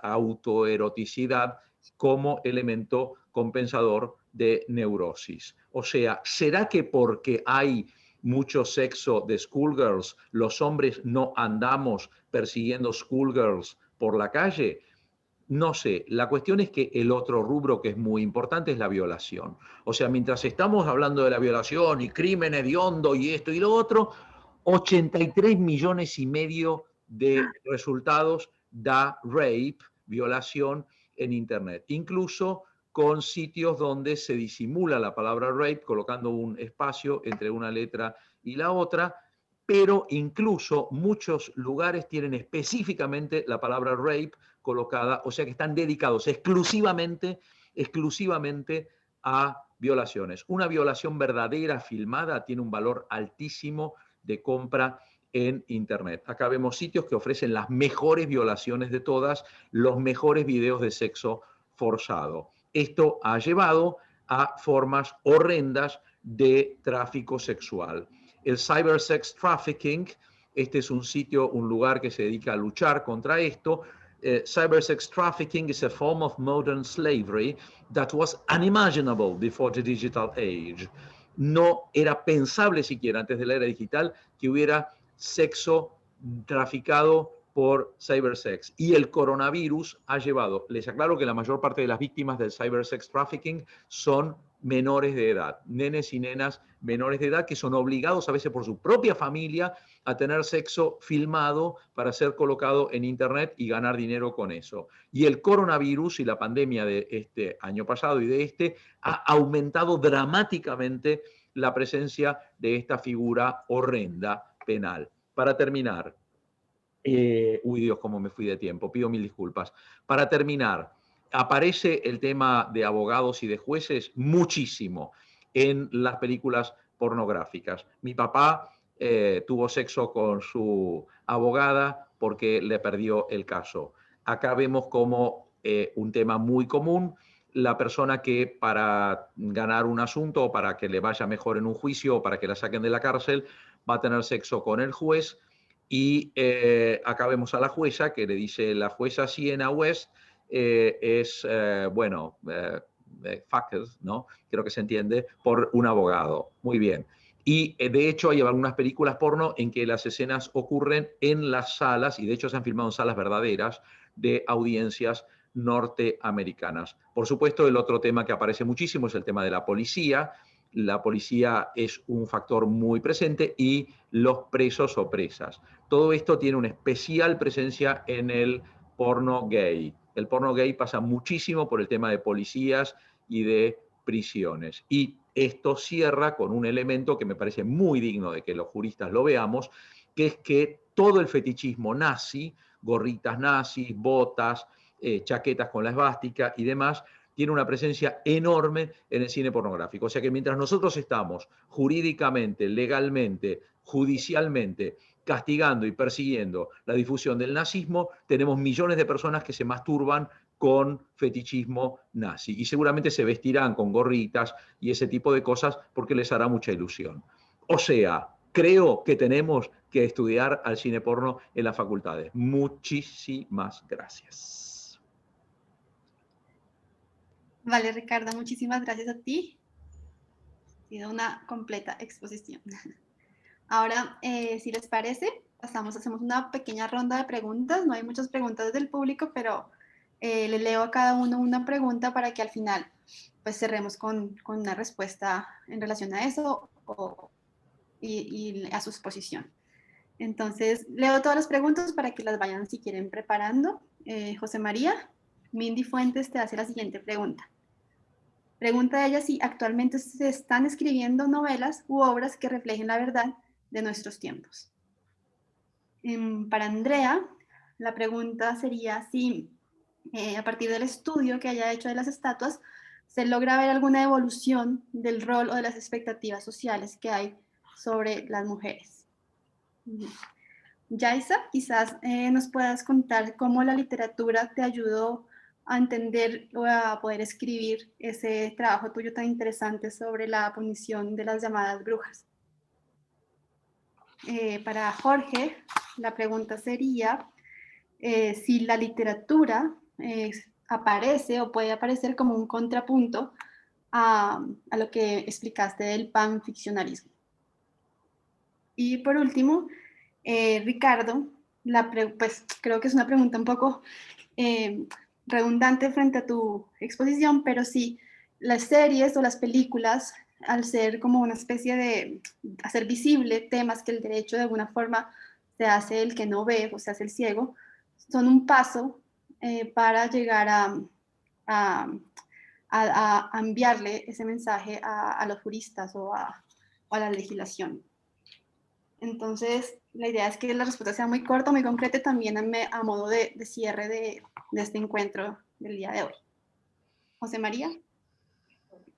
autoeroticidad como elemento compensador de neurosis. O sea, ¿será que porque hay mucho sexo de schoolgirls, los hombres no andamos persiguiendo schoolgirls por la calle? No sé, la cuestión es que el otro rubro que es muy importante es la violación. O sea, mientras estamos hablando de la violación y crímenes hediondo y esto y lo otro, 83 millones y medio de resultados da rape, violación en Internet. Incluso con sitios donde se disimula la palabra rape colocando un espacio entre una letra y la otra, pero incluso muchos lugares tienen específicamente la palabra rape colocada, o sea que están dedicados exclusivamente a violaciones. Una violación verdadera filmada tiene un valor altísimo de compra en Internet. Acá vemos sitios que ofrecen las mejores violaciones de todas, los mejores videos de sexo forzado. Esto ha llevado a formas horrendas de tráfico sexual. El cyber sex trafficking, este es un sitio, un lugar que se dedica a luchar contra esto. Cyber sex trafficking is a form of modern slavery that was unimaginable before the digital age. No era pensable siquiera antes de la era digital que hubiera sexo traficado por cybersex. Y el coronavirus ha llevado, les aclaro que la mayor parte de las víctimas del cybersex trafficking son menores de edad, nenes y nenas menores de edad que son obligados a veces por su propia familia a tener sexo filmado para ser colocado en Internet y ganar dinero con eso. Y el coronavirus y la pandemia de este año pasado y de este ha aumentado dramáticamente la presencia de esta figura horrenda penal. Para terminar, uy Dios, cómo me fui de tiempo, pido mil disculpas. Para terminar, aparece el tema de abogados y de jueces muchísimo en las películas pornográficas. Mi papá tuvo sexo con su abogada porque le perdió el caso. Acá vemos como un tema muy común, la persona que para ganar un asunto o para que le vaya mejor en un juicio o para que la saquen de la cárcel va a tener sexo con el juez. Y acá vemos a la jueza que le dice, la jueza Sienna West bueno, fucked, ¿no? Creo que se entiende, por un abogado. Muy bien. Y de hecho hay algunas películas porno en que las escenas ocurren en las salas, y de hecho se han filmado en salas verdaderas de audiencias norteamericanas. Por supuesto, el otro tema que aparece muchísimo es el tema de la policía. La policía es un factor muy presente y los presos o presas. Todo esto tiene una especial presencia en el porno gay. El porno gay pasa muchísimo por el tema de policías y de prisiones. Y esto cierra con un elemento que me parece muy digno de que los juristas lo veamos, que es que todo el fetichismo nazi, gorritas nazis, botas, chaquetas con la esvástica y demás, tiene una presencia enorme en el cine pornográfico. O sea que mientras nosotros estamos jurídicamente, legalmente, judicialmente, castigando y persiguiendo la difusión del nazismo, tenemos millones de personas que se masturban con fetichismo nazi. Y seguramente se vestirán con gorritas y ese tipo de cosas porque les hará mucha ilusión. O sea, creo que tenemos que estudiar al cine porno en las facultades. Muchísimas gracias.
Vale, Ricardo, muchísimas gracias a ti. Ha sido una completa exposición. Ahora, si les parece, hacemos una pequeña ronda de preguntas. No hay muchas preguntas del público, pero le leo a cada uno una pregunta para que al final pues cerremos con una respuesta en relación a eso y a su exposición. Entonces, leo todas las preguntas para que las vayan, si quieren, preparando. José María, Mindy Fuentes te hace la siguiente pregunta. Pregunta ella si actualmente se están escribiendo novelas u obras que reflejen la verdad de nuestros tiempos. Para Andrea, la pregunta sería si a partir del estudio que haya hecho de las estatuas, se logra ver alguna evolución del rol o de las expectativas sociales que hay sobre las mujeres. Yaisa, quizás nos puedas contar cómo la literatura te ayudó a entender o a poder escribir ese trabajo tuyo tan interesante sobre la punición de las llamadas brujas. Para Jorge, la pregunta sería si la literatura aparece o puede aparecer como un contrapunto a lo que explicaste del panficcionalismo. Y por último, Ricardo, pues creo que es una pregunta un poco redundante frente a tu exposición, pero sí, las series o las películas, al ser como una especie de hacer visible temas que el derecho de alguna forma se hace el que no ve o se hace el ciego, son un paso para llegar a enviarle ese mensaje a los juristas o a la legislación. Entonces, la idea es que la respuesta sea muy corta, muy concreta, también a modo de cierre de este encuentro del día de hoy. José María.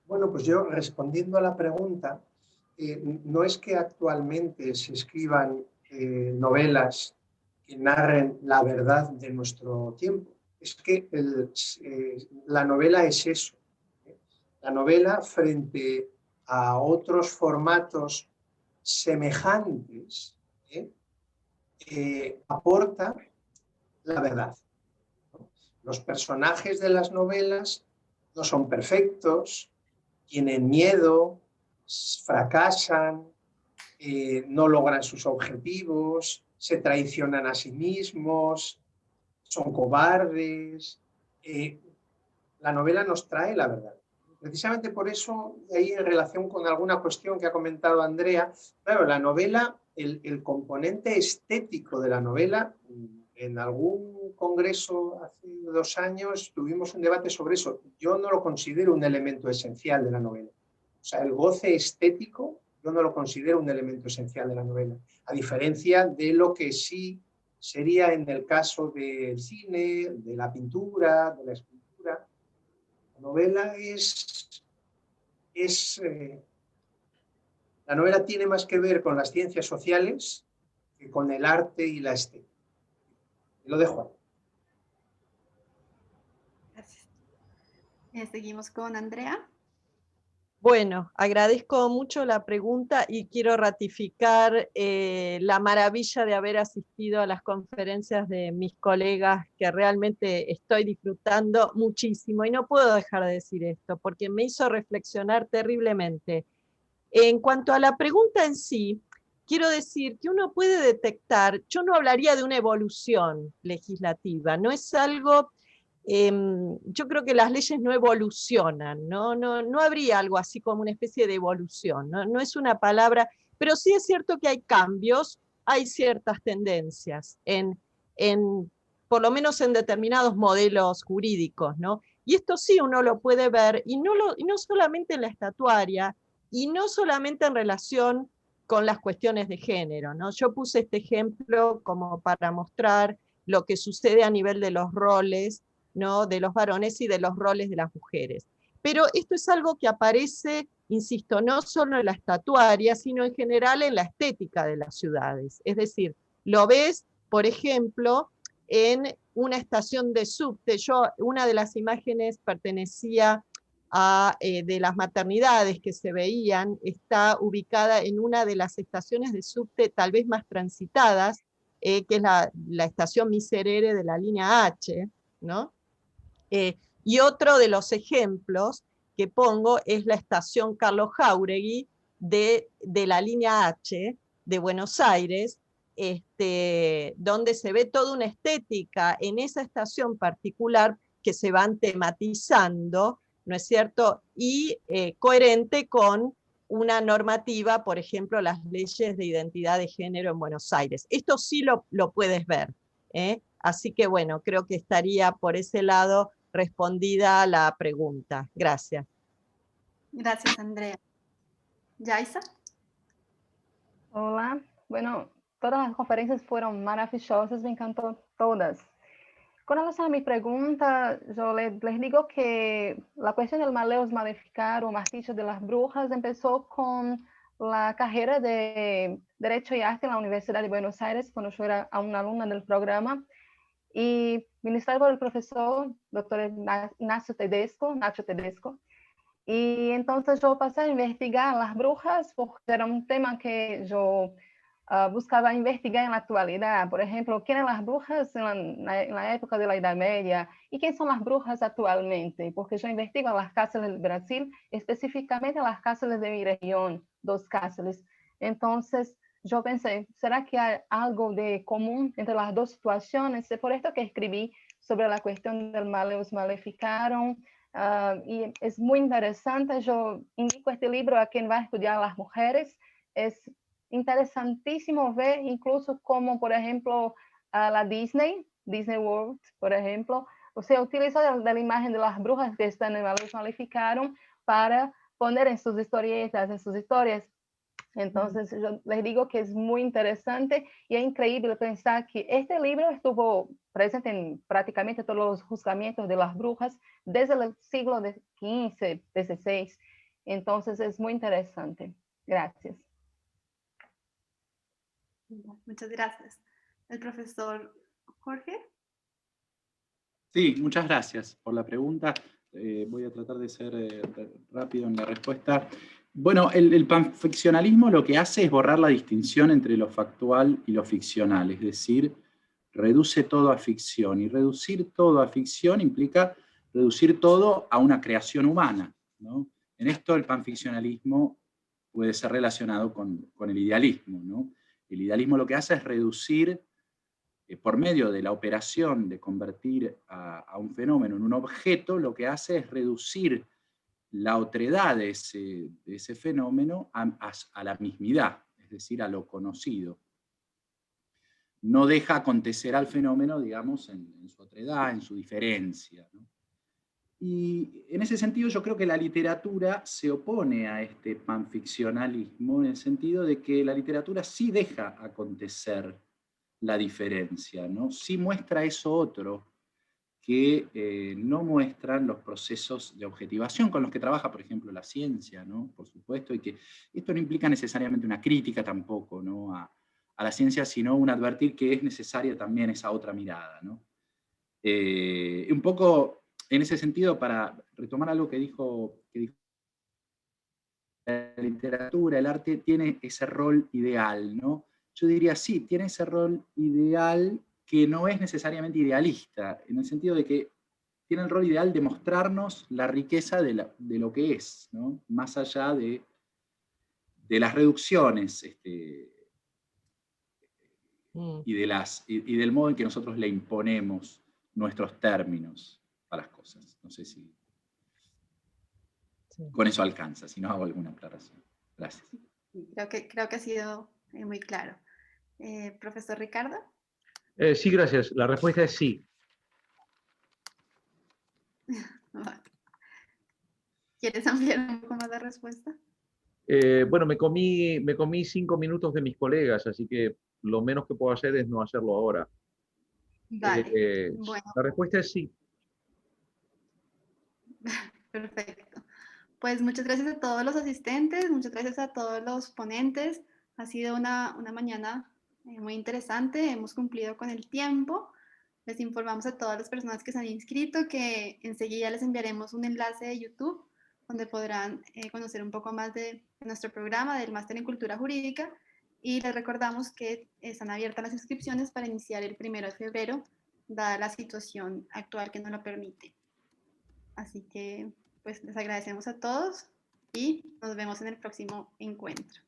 Bueno, pues yo respondiendo a la pregunta, no es que actualmente se escriban novelas que narren la verdad de nuestro tiempo, es que la novela es eso. La novela, frente a otros formatos semejantes, aporta la verdad. Los personajes de las novelas no son perfectos, tienen miedo, fracasan, no logran sus objetivos, se traicionan a sí mismos, son cobardes. La novela nos trae la verdad. Precisamente por eso, ahí en relación con alguna cuestión que ha comentado Andrea, claro, la novela, el componente estético de la novela, en algún congreso hace 2 años tuvimos un debate sobre eso. Yo no lo considero un elemento esencial de la novela. O sea, el goce estético yo no lo considero un elemento esencial de la novela, a diferencia de lo que sí sería en el caso del cine, de la pintura, de la escultura. La novela la novela tiene más que ver con las ciencias sociales que con el arte y la estética. Y lo dejo ahí.
Gracias. Seguimos con Andrea.
Bueno, agradezco mucho la pregunta y quiero ratificar la maravilla de haber asistido a las conferencias de mis colegas, que realmente estoy disfrutando muchísimo, y no puedo dejar de decir esto, porque me hizo reflexionar terriblemente. En cuanto a la pregunta en sí, quiero decir que uno puede detectar, yo no hablaría de una evolución legislativa, no es algo... yo creo que las leyes no evolucionan, no habría algo así como una especie de evolución, no es una palabra, pero sí es cierto que hay cambios, hay ciertas tendencias, por lo menos en determinados modelos jurídicos, ¿no? Y esto sí uno lo puede ver, y no solamente en la estatuaria, y no solamente en relación con las cuestiones de género, ¿no? Yo puse este ejemplo como para mostrar lo que sucede a nivel de los roles, ¿no? De los varones y de los roles de las mujeres. Pero esto es algo que aparece, insisto, no solo en la estatuaria, sino en general en la estética de las ciudades. Es decir, lo ves, por ejemplo, en una estación de subte. Una de las imágenes pertenecía de las maternidades que se veían, está ubicada en una de las estaciones de subte tal vez más transitadas, que es la estación Miserere de la línea H, ¿no? Y otro de los ejemplos que pongo es la estación Carlos Jáuregui de la línea H de Buenos Aires, donde se ve toda una estética en esa estación particular que se van tematizando, ¿no es cierto? Y coherente con una normativa, por ejemplo, las leyes de identidad de género en Buenos Aires. Esto sí lo puedes ver, ¿eh? Así que bueno, creo que estaría por ese lado respondida la pregunta. Gracias.
Gracias, Andrea. Yaisa.
Hola, bueno, todas las conferencias fueron maravillosas, me encantó todas. Con relación a mi pregunta, yo les digo que la cuestión del Maleus Maleficarum, Martillo de las Brujas, empezó con la carrera de Derecho y Arte en la Universidad de Buenos Aires, cuando yo era una alumna del programa, y ministrado por el profesor doctor Nacho Tedesco, y entonces yo pasé a investigar las brujas porque era un tema que yo buscaba investigar en la actualidad. Por ejemplo, ¿quién eran las brujas en la época de la Edad Media? ¿Y quién son las brujas actualmente? Porque yo investigo las cárceles del Brasil, específicamente las cárceles de mi región, 2 cárceles. Entonces, yo pensé, ¿será que hay algo de común entre las 2 situaciones? Es por esto que escribí sobre la cuestión del Maleus Maleficarum. Y es muy interesante. Yo indico este libro a quien va a estudiar las mujeres. Es interesantísimo ver incluso como, por ejemplo, la Disney World, por ejemplo, o sea, utilizó de la imagen de las brujas que están en Maleus Maleficarum para poner en sus historietas, en sus historias. Entonces, yo les digo que es muy interesante y es increíble pensar que este libro estuvo presente en prácticamente todos los juzgamientos de las brujas desde el siglo XV, XVI. Entonces, es muy interesante. Gracias.
Muchas gracias. El profesor Jorge.
Sí, muchas gracias por la pregunta. Voy a tratar de ser rápido en la respuesta. Bueno, el panficcionalismo lo que hace es borrar la distinción entre lo factual y lo ficcional, es decir, reduce todo a ficción, y reducir todo a ficción implica reducir todo a una creación humana, ¿no? En esto el panficcionalismo puede ser relacionado con el idealismo, ¿no? El idealismo lo que hace es reducir, por medio de la operación de convertir a un fenómeno en un objeto, lo que hace es reducir la otredad de ese fenómeno a la mismidad, es decir, a lo conocido. No deja acontecer al fenómeno, digamos, en su otredad, en su diferencia, ¿no? Y en ese sentido yo creo que la literatura se opone a este panficcionalismo en el sentido de que la literatura sí deja acontecer la diferencia, ¿no? Sí muestra eso otro que no muestran los procesos de objetivación con los que trabaja, por ejemplo, la ciencia, ¿no? Por supuesto, y que esto no implica necesariamente una crítica tampoco, ¿no? a la ciencia, sino un advertir que es necesaria también esa otra mirada, ¿no? Un poco en ese sentido, para retomar algo que dijo la literatura, el arte tiene ese rol ideal, ¿no? Yo diría, sí, tiene ese rol ideal que no es necesariamente idealista, en el sentido de que tiene el rol ideal de mostrarnos la riqueza de lo que es, ¿no? Más allá de las reducciones y del modo en que nosotros le imponemos nuestros términos a las cosas. No sé si con eso alcanza, si no hago alguna aclaración. Gracias.
Creo que ha sido muy claro. Profesor Ricardo.
Sí, gracias. La respuesta es sí.
¿Quieres ampliar un poco más la respuesta?
Bueno, me comí 5 minutos de mis colegas, así que lo menos que puedo hacer es no hacerlo ahora.
Vale, bueno,
La respuesta es sí.
perfecto. Pues muchas gracias a todos los asistentes, muchas gracias a todos los ponentes. Ha sido una mañana muy interesante, hemos cumplido con el tiempo. Les informamos a todas las personas que se han inscrito que enseguida les enviaremos un enlace de YouTube donde podrán conocer un poco más de nuestro programa del Máster en Cultura Jurídica, y les recordamos que están abiertas las inscripciones para iniciar el 1 de febrero, dada la situación actual que no lo permite. Así que pues les agradecemos a todos y nos vemos en el próximo encuentro.